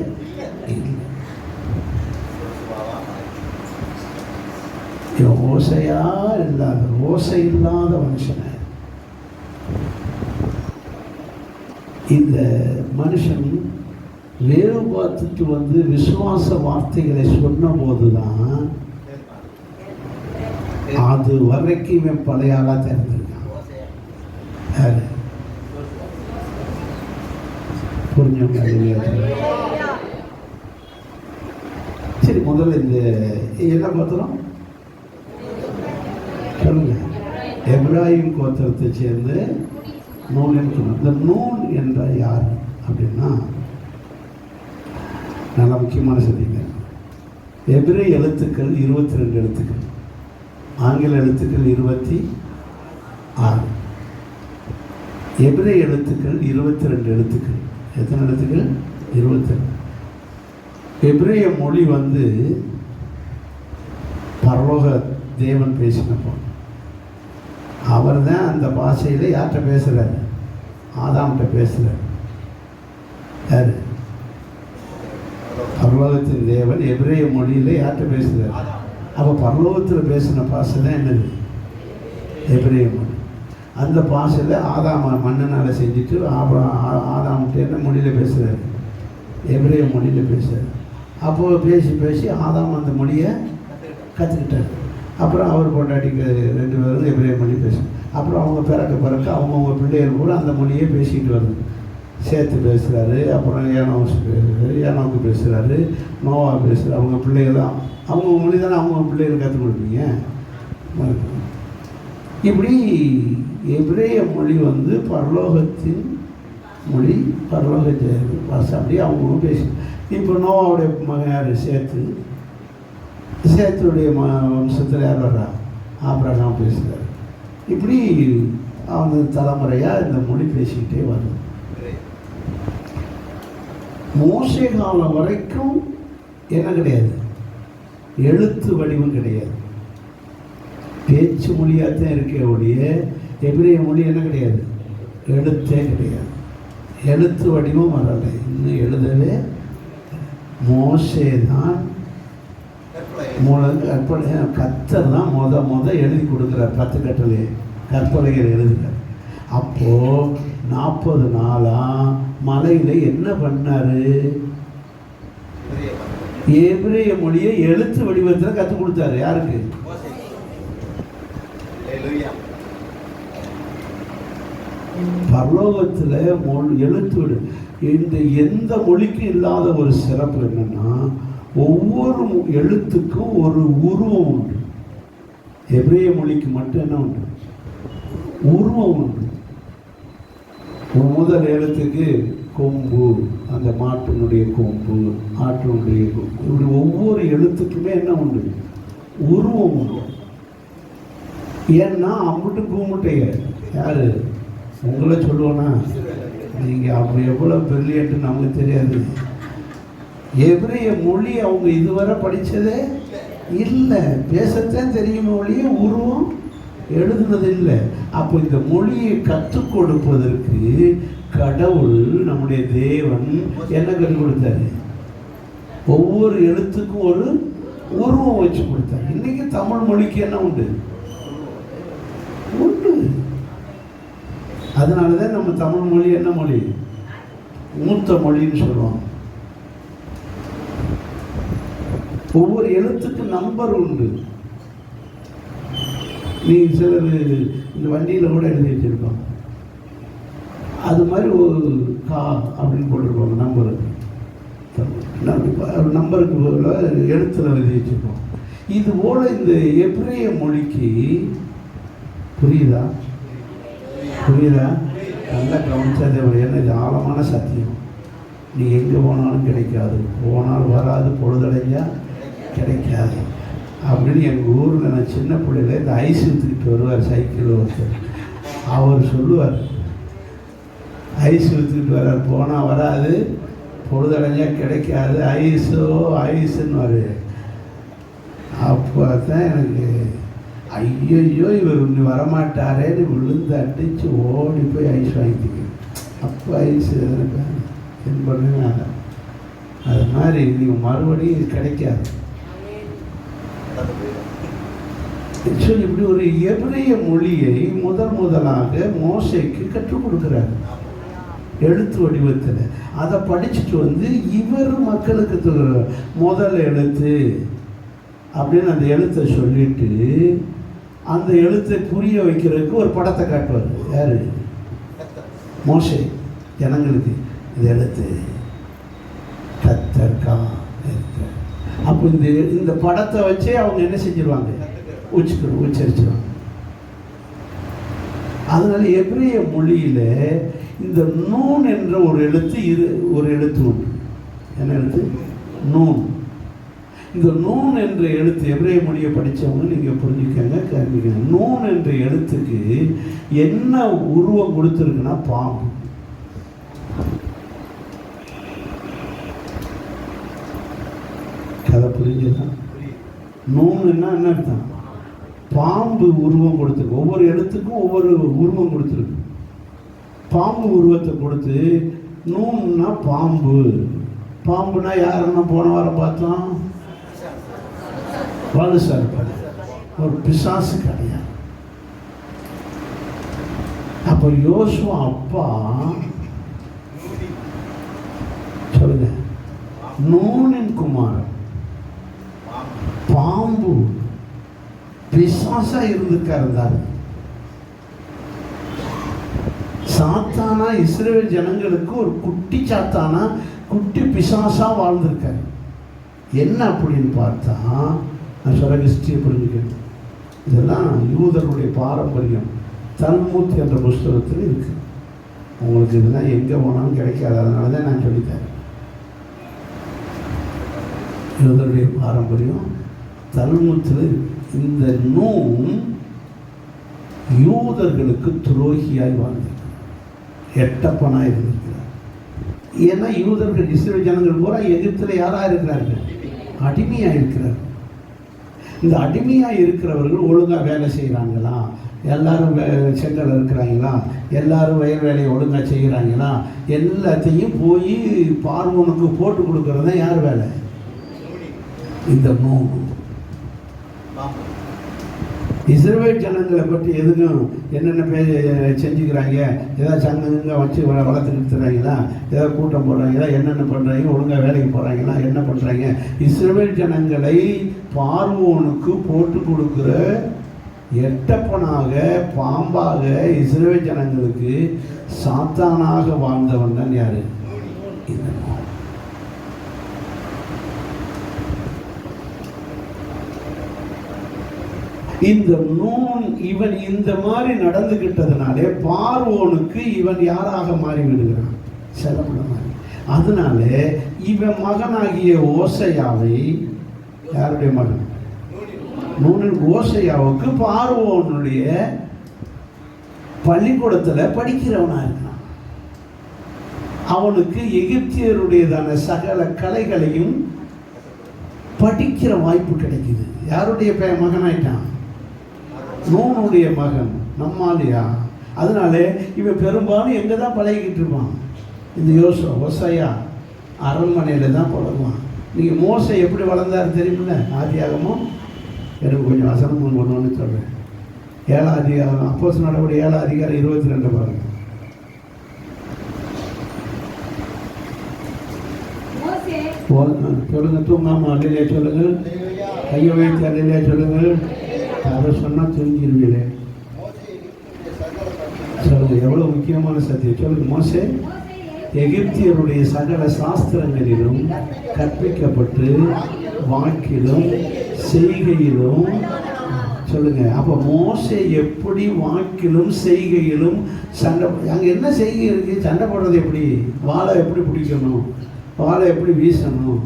Speaker 1: இல்லை. ஓசையா இல்லாத, ஓசை இல்லாத மனுஷனை இந்த மனுஷன் வேறு பார்த்துட்டு வந்து விசுவாச வார்த்தைகளை சொன்ன போதுதான் அது வரைக்கும் இவன் பழைய ஆளா தெரிஞ்சிருக்கான். புரிஞ்சவங்க? சரி, முதல்ல இந்த என்ன பார்த்துறோம் சொல்லுங்க. எப்ராயிம் கோத்திரத்தை சேர்ந்து நூலின் குமாரன். இந்த நூல் என்ற யார் அப்படின்னா நல்ல முக்கியமான செய்திங்க. எபிரேய எழுத்துக்கள் 22 எழுத்துக்கள், ஆங்கில எழுத்துக்கள் 26. எபிரேய எழுத்துக்கள் 22 எழுத்துக்கள். எத்தனை எழுத்துக்கள்? 22. எபிரேய மொழி வந்து பரலோக தேவன் பேசினப்போ அவர் தான் அந்த பாஷையில் யார்கிட்ட பேசுகிறார்? ஆதாம்கிட்ட பேசுகிறார். யார்? பரலோகத்தின் தேவன் எபிரேய மொழியில் யார்கிட்ட பேசுகிறார்? அப்போ பரலோகத்தில் பேசின பாஷை தான் என்னது? எபிரேய மொழி. அந்த பாஷையில் ஆதாம் மண்ணினால் செஞ்சுட்டு ஆதாம்கிட்ட என்ன மொழியில் பேசுகிறார்? எபிரேய மொழியில் பேசுகிறார். அப்போது பேசி பேசி ஆதாம் அந்த மொழியை கற்றுக்கிட்டார். அப்புறம் அவர் பொண்டாட்டிக்கு 2 பேரும் எபிரேய மொழி பேசும். அப்புறம் அவங்க பிறக்க அவங்கவுங்க பிள்ளைகள் கூட அந்த மொழியே பேசிக்கிட்டு வருது. சேர்த்து பேசுகிறாரு. அப்புறம் ஏனோக்கு பேசுகிறாரு, நோவா பேசுகிறார். அவங்க பிள்ளைகள்லாம் அவங்க மொழி தானே அவங்க பிள்ளைகள் கற்றுக் கொடுப்பீங்க. இப்படி எபிரேய மொழி வந்து பரலோகத்தின் மொழி பரலோக வாசம் அப்படி அவங்களும் பேசி. இப்போ நோவாவுடைய மகன் யார்? சேத்துடைய வம்சத்தில் யார் வர்றா? ஆபிரகாம் பேசுகிறார். இப்படி அவங்க தலைமுறையாக இந்த மொழி பேசிக்கிட்டே வருது. மோசே காலம் வரைக்கும் என்ன கிடையாது? எழுத்து வடிவம் கிடையாது. பேச்சு மொழியாகத்தான் இருக்கே ஒழிய எபிரேய மொழி என்ன கிடையாது? எழுத்தே கிடையாது. எழுத்து வடிவம் வரலை, இன்னும் எழுதவே. மோசே தான் கர்த்தர் தான் முத எழுதி கொடுக்குறார். 10 கட்டளை கற்பனைகள் எழுதுகிறார். அப்போது 40 நாளாக மலையில் என்ன பண்ணார்? எபிரேய மொழியை எழுத்து வடிவத்தில் கற்றுக் கொடுத்தாரு. யாருக்கு? பரலோகத்தில் எழுத்து விடு. இந்த எந்த மொழிக்கும் இல்லாத ஒரு சிறப்பு என்னன்னா, ஒவ்வொரு எழுத்துக்கும் ஒரு உருவம் உண்டு. எபிரேய மொழிக்கு மட்டும் என்ன உண்டு? உருவம் உண்டு. முதல் எழுத்துக்கு கொம்பு, அந்த மாட்டினுடைய கொம்பு, ஆட்டினுடைய கொம்பு, இப்படி ஒவ்வொரு எழுத்துக்குமே என்ன உண்டு? உருவம் உண்டு. ஏன்னா அம்பிட்டு கூமுட்டைய யாரு? உங்களை சொல்லுவோன்னா நீங்கள் அப்படி எவ்வளோ பிரில்லியன்ட்டு நமக்கு தெரியாது. எபிரேய மொழி அவங்க இதுவரை படித்ததே இல்லை. பேசத்தான் தெரியும் மொழியை, உருவம் எழுதுனது இல்லை. அப்போ இந்த மொழியை கற்றுக் கொடுப்பதற்கு கடவுள் நம்முடைய தேவன் என்ன கற்றுக் கொடுத்தாரு? ஒவ்வொரு எழுத்துக்கும் ஒரு உருவம் வச்சு கொடுத்தாரு. இன்னைக்கு தமிழ் மொழிக்கு என்ன உண்டு? உண்டு. அதனால தான் நம்ம தமிழ் மொழி என்ன மொழி? மூத்த மொழின்னு சொல்லுவோம். ஒவ்வொரு எழுத்துக்கு நம்பர் உண்டு. நீ சிலர் இந்த வண்டியில் கூட எழுதி வச்சிருப்பாங்க. அது மாதிரி ஒரு கா அப்படின்னு போட்டிருப்பாங்க நம்பருக்கு. நம்பருக்கு எழுத்துல எழுதி வச்சிருப்போம். இது போல இந்த எபிரேய மொழிக்கு புரியுதா? நல்லா கவனிச்சதே என்ன ஆழமான சத்தியம். நீ எங்கே போனாலும் கிடைக்காது, போனால் வராது, பொழுதடைஞ்சா கிடைக்காது அப்படின்னு எங்கள் ஊரில் நான் சின்ன பிள்ளையில இந்த ஐஸ் விற்றுக்கிட்டு வருவார் சைக்கிள் ஒருத்தர். அவர் சொல்லுவார், ஐஸ் விற்றுக்கிட்டு வர்றார், போனால் வராது, பொழுதடைஞ்சா கிடைக்காது, ஐஸுன்னு வரு. அப்போ தான் எனக்கு ஐயோ இவர் இன்னும் வரமாட்டாரேன்னு விழுந்து அடித்து ஓடி போய் ஐஸ் வாங்கிக்கிங்க. அப்போ ஐஸ் என்ன பண்ணுங்க. அது மாதிரி நீங்கள் மறுபடியும் கிடைக்காது. இப்படி ஒரு எபிரேய மொழியை முதலாக மோசேக்கு கற்றுக் கொடுக்குறாரு எழுத்து வடிவத்தில். அதை படிச்சுட்டு வந்து இவர் மக்களுக்கு முதல் எழுத்து அப்படின்னு அந்த எழுத்தை சொல்லிட்டு அந்த எழுத்தை புரிய வைக்கிறதுக்கு ஒரு படத்தை காட்டுவார். யாரு? மோசே. ஜனங்களுக்கு இந்த எழுத்து கத்தர்கா. அப்போ இந்த படத்தை வச்சே அவங்க என்ன செஞ்சிருவாங்க? உச்சரிச்சிருவாங்க. அதனால எபிரேய மொழியில இந்த நூன் என்ற ஒரு எழுத்து உண்டு. என்ன எழுத்து? நூன். இந்த நூன் என்ற எழுத்து எபிரேய மொழியை படித்தவங்க நீங்கள் புரிஞ்சுக்கங்க, கேட்பீங்க. நூன் என்ற எழுத்துக்கு என்ன உருவம் கொடுத்துருக்குன்னா பாம்பு. கதை புரிஞ்சுதான்? நூன்னுன்னா என்ன அர்த்தம்? பாம்பு உருவம் கொடுத்துருக்கு. ஒவ்வொரு எழுத்துக்கும் ஒவ்வொரு உருவம் கொடுத்துருக்கு. பாம்பு உருவத்தை கொடுத்து நூன்னா பாம்பு. பாம்புனா யாருன்னா போன வாரம் பார்த்தோம், வாலுசா இருப்பாரு, ஒரு பிசாசு கிடையாது. அப்போ யோசுவா அப்பா சொல்லுங்க, நூனின் குமாரன் பாம்பு பிசாசா இருந்தாரு. சாத்தானா இஸ்ரவேல் ஜனங்களுக்கு ஒரு குட்டி சாத்தானா, குட்டி பிசாசா வாழ்ந்திருக்காரு. என்ன அப்படின்னு பார்த்தா, நான் சொல்ல ஹிஸ்டரியை புரிஞ்சுக்கணும். இதெல்லாம் யூதருடைய பாரம்பரியம். தல்முத் என்ற புஸ்தகத்தில் இருக்கு. உங்களுக்கு இதெல்லாம் எங்கே போனாலும் கிடைக்காது. அதனால தான் நான் சொல்லித்தரேன். யூதருடைய பாரம்பரியம் தல்முத்தில் இந்த நூன் யூதர்களுக்கு துரோகியாய் வாழ்ந்திருக்கிறார், எட்டப்பனாக இருந்திருக்கிறார். ஏன்னா யூதர்கள் இஸ்ரவேல் ஜனங்கள் பூரா எகிப்தில் யாராக இருக்கிறார்கள்? அடிமையாக இருக்கிறார்கள். இந்த அடிமையாக இருக்கிறவர்கள் ஒழுங்காக வேலை செய்கிறாங்களா? எல்லாரும் செங்கல் இருக்கிறாங்களா? எல்லாரும் வயல் வேலையை ஒழுங்காக செய்கிறாங்களா? எல்லாத்தையும் போய் பார்வோனுக்கு போட்டு கொடுக்கறது தான் யார் வேலை? இந்த நூன். இஸ்ரவேல் ஜனங்களை பற்றி எதுக்கும் என்னென்ன செஞ்சுக்கிறாங்க, ஏதாவது சங்கங்க வச்சு வளர்த்துக்கிட்டு தராங்களா, ஏதாவது கூட்டம் போடுறாங்களா, என்னென்ன பண்ணுறாங்க, ஒழுங்காக வேலைக்கு போகிறாங்களா, என்ன பண்ணுறாங்க? இஸ்ரவேல் ஜனங்களை பார்வோனுக்கு போட்டு கொடுக்குற எட்டப்பனாக, பாம்பாக இஸ்ரவேல் ஜனங்களுக்கு சாத்தானாக வாழ்ந்தவன் தான் யாரு? இந்த நூன் இவன் இந்த மாதிரி நடந்துகிட்டதுனாலே பார்வோனுக்கு இவன் யாராக மாறி விடுகிறான்? செலவிடமாக. அதனால இவன் மகனாகிய ஓசையாவை, யாருடைய மகன்? நூனின் ஓசையாவுக்கு பார்வோனுடைய பள்ளிக்கூடத்தில் படிக்கிறவனா இருக்கான். அவனுக்கு எகிப்தியருடையதான சகல கலைகளையும் படிக்கிற வாய்ப்பு கிடைக்குது. யாருடைய மகனாயிட்டான்? நூனுடைய மகன். நம்மாலியா. அதனால இவன் பெரும்பாலும் எங்கே தான் பழகிக்கிட்டு இருப்பான்? இந்த ஓசையா அரண்மனையில் தான் பழகுவான். நீங்கள் மோசை எப்படி வளர்ந்தாரு தெரியுமில்ல? ஆதியாகமும் எனக்கு கொஞ்சம் வசனம் ஒன்று சொல்கிறேன். 7ஆம் அதிகாரம், அப்போஸ்தலர் நடவடிக்கை 7ஆம் அதிகாரம் 22 பாருங்க. சொல்லுங்க, தூங்காம அல்லையா சொல்லுங்கள், கையை வைத்து அல்லையா சொல்லுங்கள். அதை சொன்னால் தூங்கிடுவீங்களே. சொல்லுங்க, எவ்வளோ முக்கியமான சத்தியம். சொல்லுங்க. மோசே எகிப்தியருடைய சகல சாஸ்திரங்களிலும் கற்பிக்கப்பட்டு வாக்கிலும் செய்கையிலும். சொல்லுங்க. அப்போ மோசே எப்படி வாக்கிலும் செய்கையிலும் சண்டை, அங்கே என்ன செய்கை இருக்கு? சண்டை போடுறது எப்படி? வாழை எப்படி பிடிக்கணும், வாழை எப்படி வீசணும்,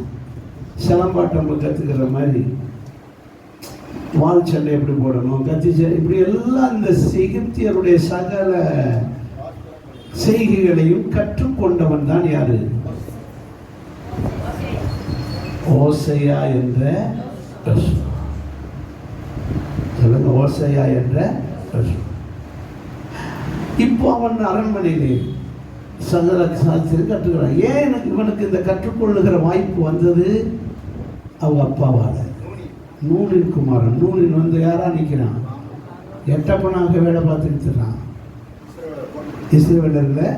Speaker 1: சிலம்பாட்டம் கற்றுக்கிற மாதிரி வால் சண்டை எப்படி போடணும், கத்தி சண்டை, இப்படி எல்லாம் இந்த எகிப்தியருடைய சகல செய்கைகளையும் கற்றுக்கொண்டவன் தான் யாரு? ஓசையா என்ற. சொல்லுங்க, ஓசையா என்ற. இப்போ அவன் அரண்மனையிலே சகல சாஸ்திரம் கற்றுக்கிறான். ஏன் இவனுக்கு இந்த கற்றுக்கொள்ளுகிற வாய்ப்பு வந்தது? அவங்க அப்பாவால. நூனின் குமாரன். நூனின் யாரா நிற்கிறான்? எட்டப்பனாக வேலை பார்த்துக்கிறான். இஸ்ரவேலர்களை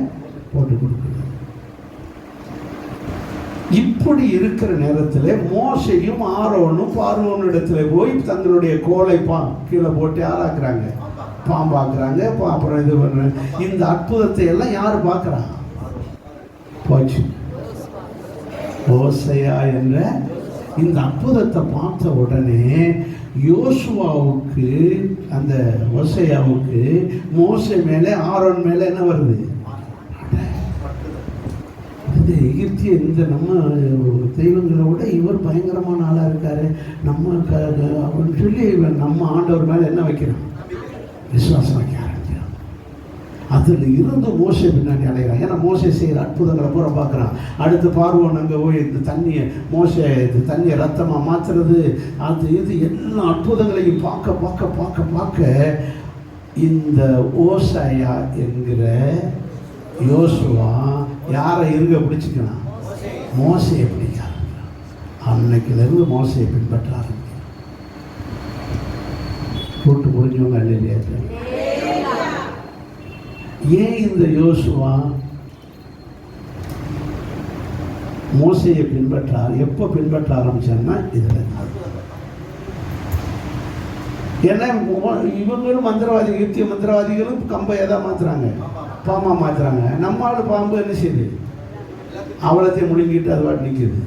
Speaker 1: போட்டு கொடுக்குறான். இப்படி இருக்கிற நேரத்தில் மோசையும் ஆரோனும் பார்வோனிடத்துல போய் தங்களுடைய கோலை கீழே போட்டு ஆளாக்குறாங்க, பாம்பாக்குறாங்க. அப்புறம் இது பண்ண இந்த அற்புதத்தை எல்லாம் யாரு பார்க்குறான்? போச்சு. ஓசையா என்ற இந்த அற்புதத்தை பார்த்த உடனே யோசுவாவுக்கு, அந்த ஓசையாவுக்கு மோசை மேலே ஆரோன் மேலே என்ன வருது? இந்த எகிப்திய இந்த நம்ம தெய்வங்களை விட இவர் பயங்கரமான ஆளாக இருக்காரு, நம்ம அப்படின்னு சொல்லி நம்ம ஆண்டவர் மேலே என்ன வைக்கிறான்? விசுவாசம் வைக்க ஆரம்பிக்கிறான். அதில் இருந்து மோசை பின்னாடி அலைகிறான். ஏன்னா மோசை செய்கிற அற்புதங்களை பூரா பார்க்குறான். அடுத்து பார்வோன் அங்கே போய் இந்த தண்ணியை, மோசை இந்த தண்ணியை ரத்தமாக மாற்றுறது, அது இது எல்லா அற்புதங்களையும் பார்க்க பார்க்க பார்க்க பார்க்க இந்த ஓசையா என்கிற யோசுவா யாரை இருக்க பிடிச்சிக்கலாம்? மோசையை பிடிக்க ஆரம்பிக்கிறான். அன்னைக்கிலிருந்து மோசையை பின்பற்ற ஆரம்பிக்கிறான். கூட்டு புரிஞ்சவங்க அல்லையா? ஏன் இந்த யோசுவா மோசையை பின்பற்றார்? எப்போ பின்பற்ற ஆரம்பிச்சாங்கன்னா இதில். ஏன்னா இவங்களும் மந்திரவாதி, எகிப்திய மந்திரவாதிகளும் கம்பை எதாவது மாற்றுறாங்க, பாம்பா மாற்றுறாங்க. நம்மளோட பாம்பு என்ன செய்யுது? அவலத்தை முழுங்கிட்டு அது வாட்டி நிற்குது.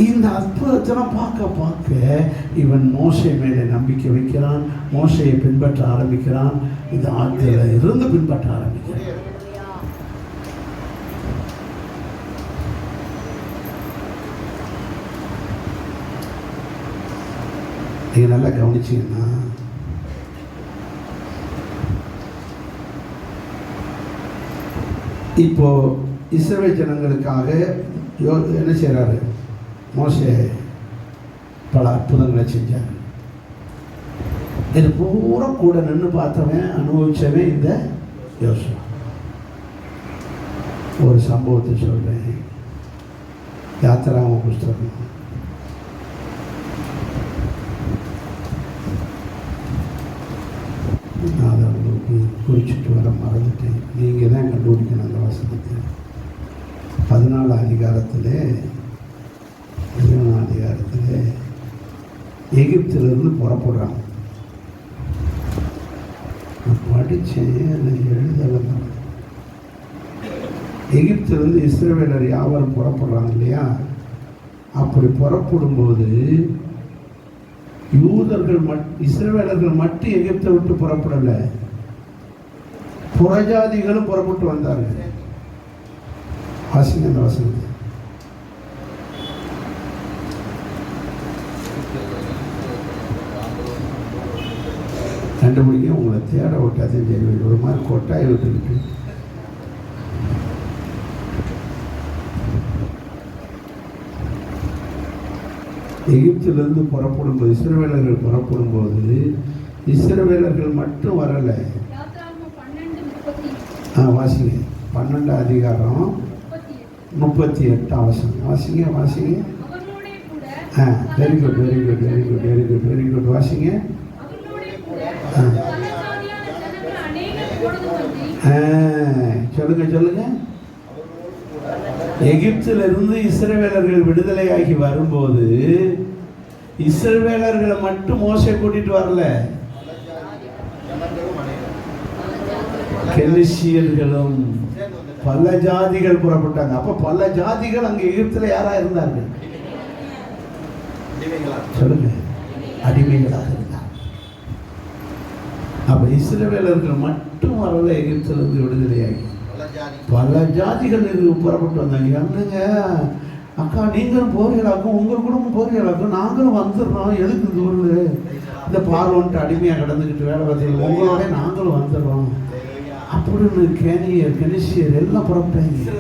Speaker 1: இந்த அற்புதத்தெல்லாம் பார்க்க பார்க்க இவன் மோசை மேலே நம்பிக்கை வைக்கிறான், மோசையை பின்பற்ற ஆரம்பிக்கிறான். இந்த ஆத்துல இருந்து பின்பற்ற ஆரம்பிக்கிறேன். நீங்க நல்லா கவனிச்சீங்கன்னா இப்போ இஸ்ரவேல் ஜனங்களுக்காக என்ன செய்யறாரு? மோசே பல அற்புதங்களை செஞ்சார். இது பூரா கூட நின்று பார்த்தவன் அனுபவிச்சவன் இந்த யோசுவா. ஒரு சம்பவத்தை சொல்றேன். யாத்திராம புஸ்தகம் 4 குறிச்சிட்டு வர மறந்துட்டேன். நீங்கள் தான் கண்டுபிடிக்கணும் அந்த வசனத்தை. 14 அதிகாரத்தில் எகிப்திலிருந்து புறப்படுறாங்க. படித்தேன், அதை எழுதலை. எகிப்திலிருந்து இஸ்ரவேலர் யாவரும் புறப்படுறாங்க இல்லையா? அப்படி புறப்படும்போது யூதர்கள் இஸ்ரவேலர்கள் மட்டும் எகிப்தை விட்டு புறப்படலை, புறஜாதிகளும் புறப்பட்டு வந்தார்கள். வாசிங்க அந்த வசனத்தை. கண்டுபிடிக்க உங்களை தேட விட்டாதே தெரியும். ஒரு மாதிரி கொட்டாய் விட்டுக்கிட்டு எகிப்திலிருந்து புறப்படும்போது இஸ்ரவேலர்கள் புறப்படும்போது இஸ்ரவேலர்கள் மட்டும் வரலை. வாசிங்க 12 அதிகாரம் 38 வசனம். வாசிங்க. Very good. வாசிங்க. சொல்லுங்க. எகிப்திலிருந்து இஸ்ரவேலர்கள் விடுதலையாகி வரும்போது இஸ்ரவேலர்களை மட்டும் மோசே கூட்டிட்டு வரல, கெனிசியர்களும் பல ஜாதிகள் புறப்பட்டாங்க. அப்ப பல ஜாதிகள் அங்க எகிப்துல யாரா இருந்தார்கள்? சொல்லுங்க, அடிமைகளாக இருந்தாங்க. அப்ப இஸ்ரவேலர்கள் மட்டும் வரல, எகிப்திலிருந்து விடுதலையாகி பல ஜாதிகள் புறப்பட்டு வந்தாங்க. என்னங்க அக்கா, நீங்களும் போறீங்களாக்கும், உங்கள் குடும்பம் போறீங்களாக்கும், நாங்களும் வந்துடுறோம். எதுக்கு தூரல் இந்த பார்வன்ட்டு அடிமையாக கடந்துக்கிட்டு வேலை பார்த்தீங்க, உங்களோட நாங்களும் வந்துடுறோம் அப்படின்னு கெனிசியர் எல்லாம் புறப்பட்டாங்க.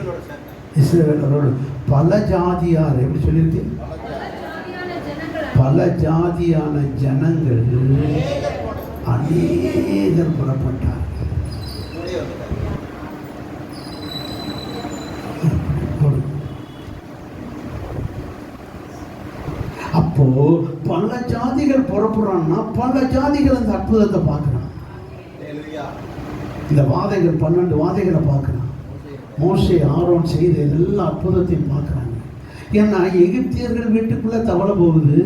Speaker 1: இஸ்ரவேலரோடு பல ஜாதியார் எப்படி சொல்லியிருக்கு? பல ஜாதியான ஜனங்கள் அநேகர் புறப்பட்டார். அப்போ பல ஜாதிகள் புறப்படுறான்னா பல ஜாதிகள் அந்த அற்புதத்தை பார்க்கிறான். இந்த வாதைகள் 12 வாதைகளை பார்க்கிறான். மோசே ஆரோன் செய்த எல்லா அற்புதத்தையும் பார்க்கிறாங்க. ஏன்னா எகிப்தியர்கள் வீட்டுக்குள்ள தவளை போகுது,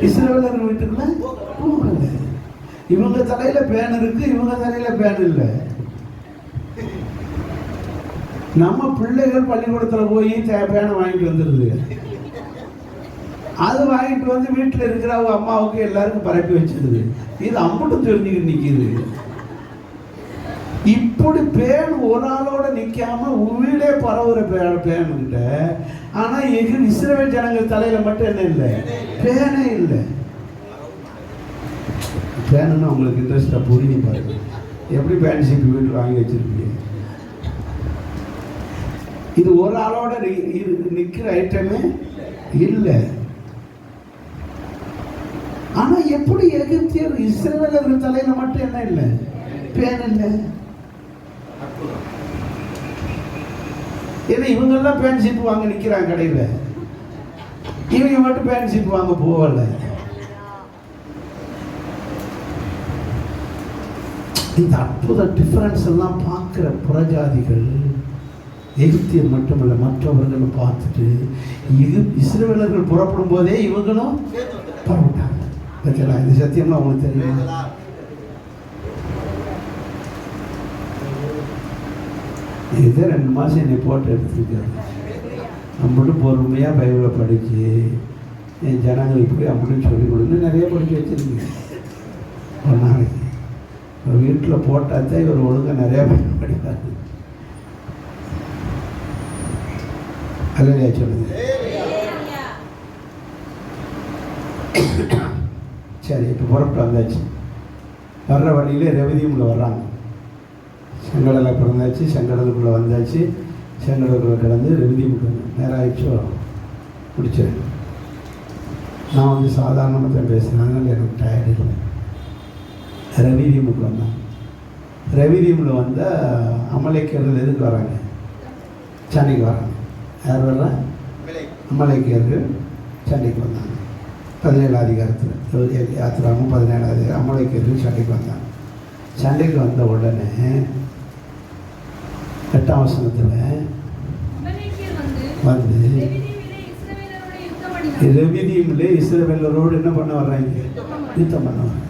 Speaker 1: இஸ்ரவேலர்கள் வீட்டுக்குள்ள போகல. இவங்க தலையில பேன் இருக்கு, இவங்க தலையில பேன் இல்லை. நம்ம பிள்ளைகள் பள்ளிக்கூடத்துல போய் பேனை வாங்கிட்டு வந்துருது. அது வாங்கிட்டு வந்து வீட்டில் இருக்கிற அவங்க அம்மாவுக்கு எல்லாருக்கும் பரப்பி வச்சிருது. இது அம்புட்டு தெரிஞ்சுக்கிட்டு நிற்கிது. இப்படி பேன் ஒரு ஆளோட நிற்காம வீடே பரவுற பேனுக்கிட்ட. ஆனா இஸ்ரவேல் ஜனங்கள் தலையில மட்டும் என்ன இல்லை? பேனே இல்லை. பேனுன்னு உங்களுக்கு இன்ட்ரெஸ்டா புரியும் பாருங்க. எப்படி பேன் சீப்பு வீட்டில் வாங்கி வச்சிருப்பீங்க? இது ஒரு ஆளோட நிற்கிற ஐட்டமே இல்லை. ஆனா எப்படி எகிப்தியர் இஸ்ரவேலர்கள் தலையில மட்டும் என்ன இல்லை? பேன் இல்லை. ஏன்னா இவங்க எல்லாம் பேன் சீப்பு வாங்க நிக்கிறாங்க கடையில, இவங்க மட்டும் பேன் சீப்பு வாங்க போகல. இந்த அற்புத டிஃபரன்ஸ் எல்லாம் பார்க்கிற புறஜாதிகள் எகிப்தியர் மட்டுமல்ல மற்றவர்களும் பார்த்துட்டு இஸ்ரவேலர்கள் புறப்படும் போதே இவங்களும் புறப்பட்டாங்க. இந்த சத்தியம்லாம் உங்களுக்கு தெரியுமா? இதே 2 மாதம் என்னை போட்டு எடுத்துருக்காரு. நம்மளும் பொறுமையாக பைபிளை படித்து என் ஜனங்களுக்கு போய் அப்படின்னு சொல்லிக் கொடுங்க. நிறைய படித்து வச்சுருக்கீங்க ஒரு நாளைக்கு. வீட்டில் போட்டாத்தான் இவர் ஒழுங்காக நிறையா பேர் படிப்பார். அல்லையா சொல்லுங்க. சரி, இப்போ புறப்பட்டு வந்தாச்சு. வர்ற வழியிலே ரெவதியமில் வர்றாங்க. செங்கடலை பிறந்தாச்சு, செங்கடலுக்குள்ளே வந்தாச்சு. செங்கடலுக்குள்ளே கிடந்து ரெவதியமுக்கு நேரம் ஆயிடுச்சோ முடிச்சேன். நான் வந்து சாதாரணமாக தான் பேசுகிறேன், அதனால் எனக்கு டயர்டு இல்லை. ரெவதியமுக்கு வந்தேன். ரெவதியமில் வந்தால் அமலேக்கியர்கள் எதுக்கு வராங்க? சண்டைக்கு வராங்க. யார் வர்றா? அமலேக்கியர்கள் சண்டைக்கு வந்தாங்க. 17 அதிகாரத்தில் யாத்திராமும் 17 அதிகாரம் அமலேக்கியர்கள் சண்டைக்கு வந்தாங்க. சண்டைக்கு வந்த உடனே 8ஆம் வசனத்தில் வந்து ரெவிதியமிலே இஸ்ரவேலரோடு என்ன பண்ண வர்றாங்க? யுத்தம் பண்ண வர்றாங்க.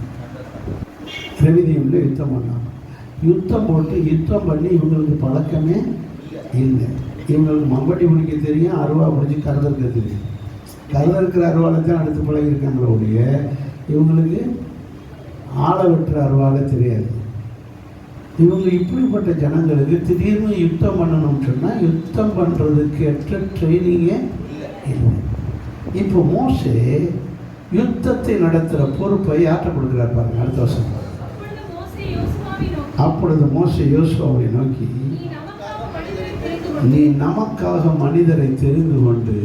Speaker 1: ரெவிதியமில் யுத்தம் பண்ணாங்க. யுத்தம் போட்டு யுத்தம் பண்ணி இவங்களுக்கு பழக்கமே இல்லை. இவங்களுக்கு மம்பட்டி பிடிக்க தெரியும், அருவா பிடிச்சி கருதற்க தெரியும். கருதற்கிற அருவாலை தான் அடுத்து பழகிருக்காங்களே ஒழிய இவங்களுக்கு ஆளை வெட்டுற அருவாலை தெரியாது. இவங்க இப்படிப்பட்ட ஜனங்களுக்கு திடீர்னு யுத்தம் பண்ணணும்னு சொன்னால் யுத்தம் பண்ணுறதுக்கு ஏற்ற ட்ரைனிங்கே இல்லை. இப்போ மோசே யுத்தத்தை நடத்துகிற பொறுப்பை யார்கிட்ட கொடுக்குறாரு பாருங்க. அடுத்த வருஷம் அப்பொழுது மோசே யோசுவாவை நோக்கி, நீ நமக்காக மனிதரை தெரிந்து கொண்டு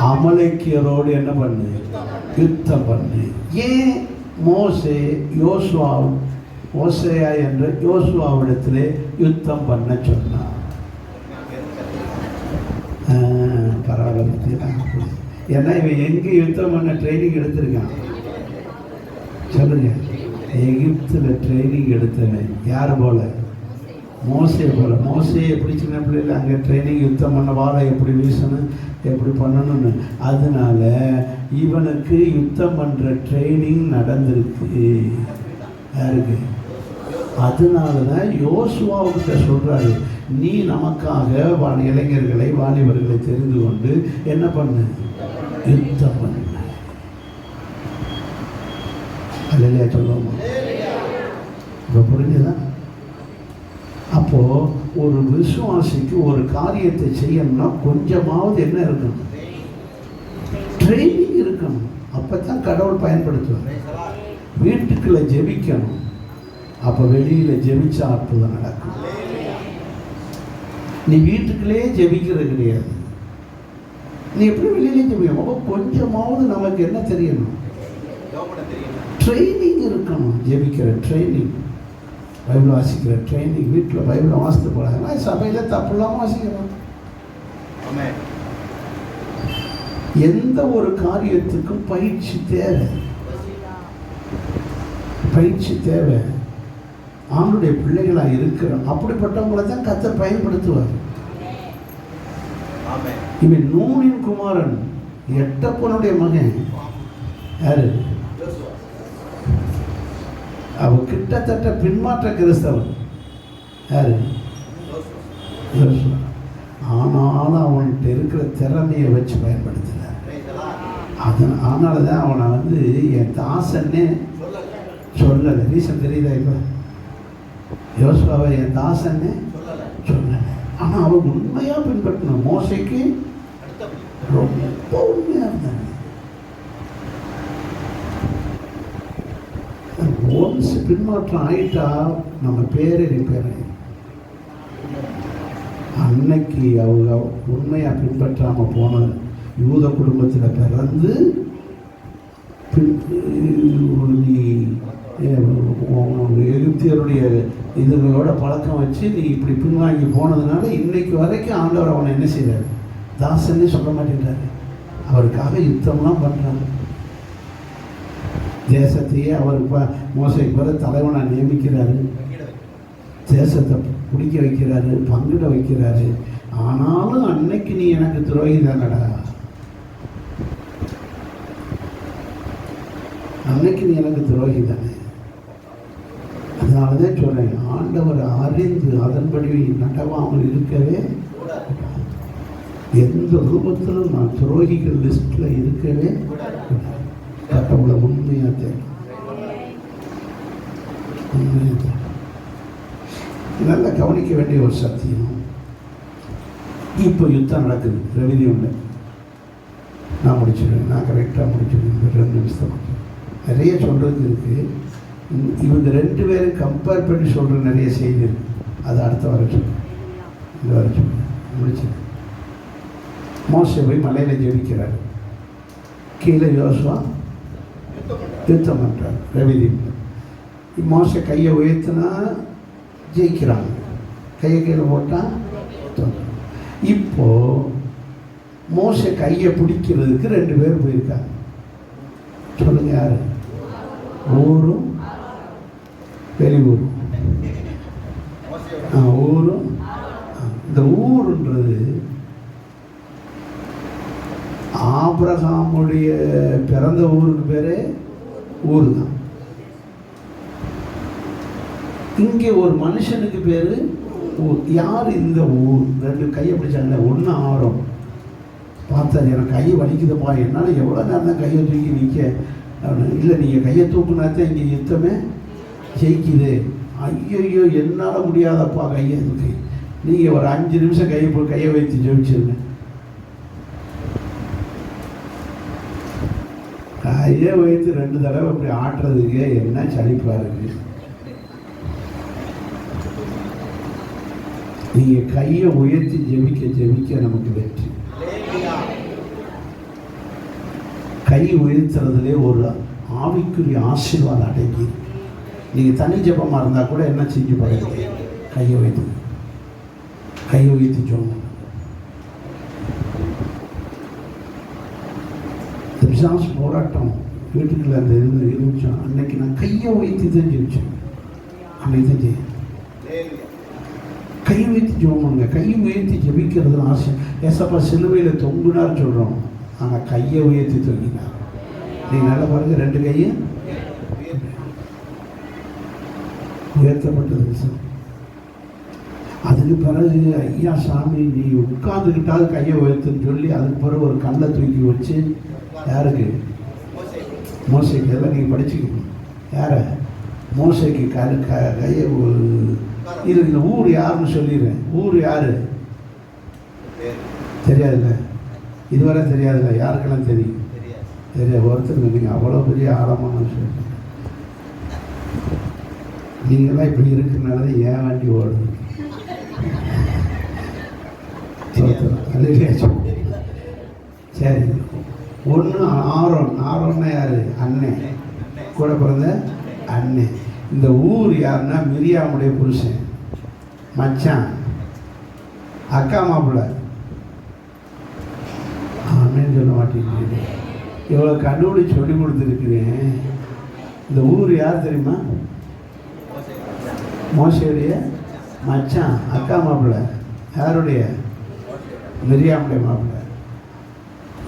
Speaker 1: அமலேக்கியரோடு என்ன பண்ணு? யுத்தம் பண்ணு. ஏன் மோசே ஓசேயா என்ற யோசுவாவிடத்திலே யுத்தம் பண்ண சொன்னார்? பரவாயில்ல. ஏன்னா இவன் எங்கே யுத்தம் பண்ண ட்ரைனிங் எடுத்திருக்கான் சொல்லுங்க. எகிப்தில் ட்ரைனிங் எடுத்தவன் யார் போல? மோசே போல. மோசே எப்படி சின்ன பிள்ளைல அங்கே ட்ரைனிங் யுத்தம் பண்ண வாழை எப்படி வீசணும், எப்படி பண்ணணும்னு. அதனால இவனுக்கு யுத்தம் பண்ணுற ட்ரைனிங் நடந்திருக்கு. யாருக்கு? அதனால தான் யோசுவாவுக்கிட்ட சொல்கிறாரு, நீ நமக்காக இளைஞர்களை வாலிபர்களை தெரிந்து கொண்டு என்ன பண்ணு? யுத்தம் பண்ணு. அல்லையா சொல்லுவோமா? இப்போ புரிஞ்சுதான்? அப்போது ஒரு விசுவாசிக்கு ஒரு காரியத்தை செய்யணும்னா கொஞ்சமாவது என்ன இருக்கணும்? ட்ரைனிங் இருக்கணும். அப்போ தான் கடவுள் பயன்படுத்துவார். வீட்டுக்குள்ள ஜெபிக்கணும், அப்போ வெளியில் ஜெபிச்சா அற்புதம் நடக்கும். நீ வீட்டுக்குள்ளே ஜெபிக்கிறது கிடையாது, நீ எப்படி வெளியிலே ஜெபிக்கணும்? அப்போ கொஞ்சமாவது நமக்கு என்ன தெரியணும்? ட்ரைனிங் இருக்கணும். ஜெபிக்கிற ட்ரைனிங், பைபிள் வாசிக்கிற ட்ரைனிங். வீட்டில் பைபிளை வாசித்து போடாங்க, சபையில் தப்பு இல்லாமல் வாசிக்கிறோம். எந்த ஒரு காரியத்துக்கும் பயிற்சி தேவை. பயிற்சி தேவை. ஆணுடைய பிள்ளைகளாக இருக்கிறோம், அப்படிப்பட்டவங்களை தான் கர்த்தர் பயன்படுத்துவார். இவன் நூனின் குமாரன், எட்டப்பனுடைய மகன் யாரு? அவன் கிட்டத்தட்ட பின்மாற்ற கிறிஸ்தவன். யாரு? ஆனாலும் அவன்கிட்ட இருக்கிற திறமையை வச்சு பயன்படுத்தினார். அதனால தான் அவனை வந்து என் தாசன்னே சொல்லலை. ரீசன் தெரியுதா? இப்போ யோசுவாவை என் தாசன்னே சொல்லலை. ஆனால் அவன் உண்மையாக பின்பற்றணும். மோசைக்கு ரொம்ப உண்மையாக இருந்தாங்க. ஒன்ஸ் பின்மாற்றம் ஆயிட்டா நம்ம பேரே ரிப்பேர் ஆகிடும். அன்னைக்கு அவங்க உண்மையாக பின்பற்றாமல் போன யூத குடும்பத்தில் பிறந்து எகிப்தியருடைய இதுகளோட பழக்கம் வச்சு நீ இப்படி பின்வாங்கி போனதுனால இன்னைக்கு வரைக்கும் ஆண்டவர் அவனை என்ன செய்கிறார்? தாசன்னே சொல்ல மாட்டேங்கிறாரு. அவருக்காக யுத்தம்லாம் பண்ணுறாங்க. தேசத்தையே அவர் மோசைக்கு பிற தலைவனை நியமிக்கிறாரு, தேசத்தை பிடிக்க வைக்கிறாரு, பங்கிட வைக்கிறாரு. ஆனாலும் அன்னைக்கு நீ எனக்கு துரோகி தானடா, அன்னைக்கு நீ எனக்கு துரோகி தானே. அதனால தான் சொல்றேன், ஆண்டவர் அறிந்து அதன்படி நடவாமல் இருக்கவே, எந்த ரூபத்திலும் நான் துரோகிகள் லிஸ்டில் இருக்கவே கடவுளை உண்மையாக தேவை. நல்லா கவனிக்க வேண்டிய ஒரு சத்தியம். இப்போ யுத்தம் நடக்குது ரெவென்யூவில். நான் முடிச்சிடுவேன், நான் கரெக்டாக முடிச்சிடுவேன், 2 நிமிஷம். நிறைய சொல்கிறதுக்கு இருக்குது. இவங்க 2 பேரும் கம்பேர் பண்ணி சொல்கிற நிறைய செய்தி இருக்குது. அது அடுத்த வர சொல்லுங்கள், இந்த வர சொல்லுங்கள். முடிச்சு மோசே போய் மலையில் ஜெபிக்கிறார். கீழே யோசுவா யுத்தம் பண்ணுறார் ரெவென்யூவில். மோசே கையை உயர்த்தினா ஜெயிக்கிறாங்க, கையை கீழே போட்டால். இப்போ மோசே கையை பிடிக்கிறதுக்கு 2 பேர் போயிருக்காங்க. சொல்லுங்க யாரு? ஊரும் வெளியூரும். ஊரும். இந்த ஊருன்றது ஆபிரகாமுடைய பிறந்த ஊருக்கு பேரே ஊர் தான். இங்கே ஒரு மனுஷனுக்கு பேரு ஊர். யார் இந்த ஊர்? 2 கையை பிடிச்சாங்க. ஒன்று ஆரம். பார்த்தா எனக்கு கையை வலிக்குதுப்பா, என்னால் எவ்வளோ நேரம் தான் கையை தூக்கி நிற்க அப்படின்னு. இல்லை, நீங்கள் கையை தூக்குனாத்தான் இங்கே யுத்தமே ஜெயிக்குது. ஐயோ என்னால் முடியாதப்பா கையை தூக்கி. நீங்கள் ஒரு 5 நிமிஷம் கையை வைத்து ஜெயிச்சிருங்க. கையை வைத்து 2 தடவை இப்படி ஆட்டுறதுக்கு என்ன சலிப்பாக இருக்கு. நீங்கள் கையை உயர்த்தி ஜெபிக்க நமக்கு வெற்றி. கை உயர்த்துறதுலே ஒரு ஆவிக்குரிய ஆசீர்வாதம் அடங்கி. நீங்கள் தனி ஜெபமாக இருந்தால் கூட என்ன செஞ்சு பாருங்க, கையை உயர்த்தி ஜெபம். பிசாசு போராட்டம் வீட்டுக்குள்ள அந்த இருந்துச்சோம். அன்னைக்கு நான் கையை உயர்த்தி தான் ஜெயிச்சேன். அன்னைக்கு தான் ஜெயம். கை உயர்த்தி ஜெபம் பண்ணுங்க. கையை உயர்த்தி ஜெபிக்கிறது ஆசை. ஏசப்பா சிலுவையில் தொங்குனார் சொல்கிறோம், ஆனால் கையை உயர்த்தி தொங்கினார். நீங்கள் நல்லா பாருங்க, 2 கையும் உயர்த்தப்பட்டது சார். அதுக்கு பிறகு ஐயா சாமி நீ உட்கார்ந்துக்கிட்டாவது கையை உயர்த்துன்னு சொல்லி அதுக்கு பிறகு ஒரு கல்லை தூக்கி வச்சு, யாருக்கு? மோசைக்கு. எல்லாம் நீங்கள் படிச்சுக்கணும். யாரை? மோசைக்கு கையை இது. இந்த ஊர் யாருன்னு சொல்லிடுறேன். ஊர் யாரு தெரியாதுல்ல, இதுவரை தெரியாதுல்ல. யாருக்கெல்லாம் தெரியும்? தெரியாது. ஒருத்தருக்கு நீங்கள் அவ்வளோ பெரிய ஆழமான விஷயம். நீங்களாம் இப்படி இருக்கிறனால ஏன் வண்டி ஓடுது? சரி, ஒன்று ஆரோன்னா யாரு? அண்ணன், கூட பிறந்த அண்ணன். இந்த ஊர் யாருன்னா மிரியாமுடைய புருஷன், மச்சான், அக்கா மாப்பிள்ளை. அண்ணன் சொல்ல மாட்டேங்குது. இவ்வளோ கண்டுபிடிச்சு சொல்லி கொடுத்துருக்குறேன். இந்த ஊர் யார் தெரியுமா? மோசையுடைய மச்சான், அக்கா மாப்பிள்ளை. யாருடைய? மிரியாமுடைய மாப்பிள்ளை.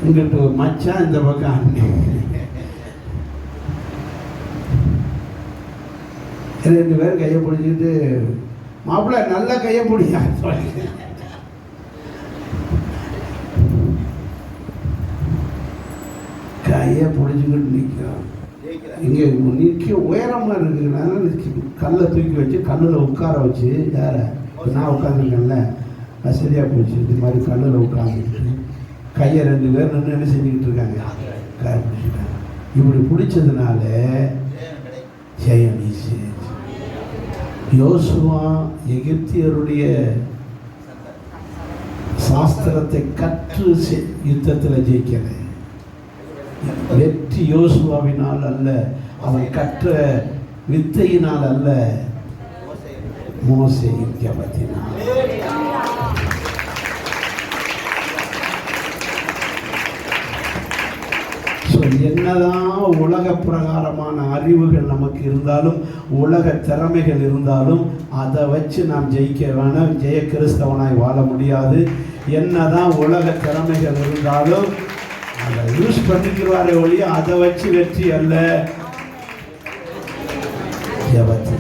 Speaker 1: இங்கிட்ட ஒரு மச்சான், இந்த பக்கம் அண்ணன். 2 பேரும் கையை பிடிச்சிக்கிட்டு, மாப்பிள்ளை நல்லா கையை பிடிக்க கையை பிடிச்சிக்கிட்டு நிற்கிறோம். இங்கே நிற்க உயரமாக இருக்குதுனால கல்லை தூக்கி வச்சு கல்லில் உட்கார வச்சு, யார நான் உட்காந்துருக்கேன்ல வசதியாக போச்சு. இது மாதிரி கல்லில் உட்காந்துக்கிட்டு கையை 2 பேர் நின்று என்ன செஞ்சுக்கிட்டு இருக்காங்க? காய பிடிச்சிட்டாங்க. இப்படி பிடிச்சதுனால ஜெயம் ஈஸி. யோசுவா எகிப்தியருடைய சாஸ்திரத்தை கற்று யுத்தத்தில் ஜெயிக்கலை. வெற்றி யோசுவாவினால் அல்ல, அவன் கற்ற வித்தையினால் அல்ல, மோசேயின் ஜெபத்தினால். என்னதான் உலக பிரகாரமான அறிவுகள் நமக்கு இருந்தாலும், உலக திறமைகள் இருந்தாலும், அதை வச்சு நாம் ஜெயிக்க வேணாம். ஜெய கிறிஸ்தவனாய் வாழ முடியாது. என்னதான் உலக திறமைகள் இருந்தாலும் அதை யூஸ் பண்ணிக்கிறாரே ஒழிய அதை வச்சு வெற்றி அல்ல. ஜெபத்தை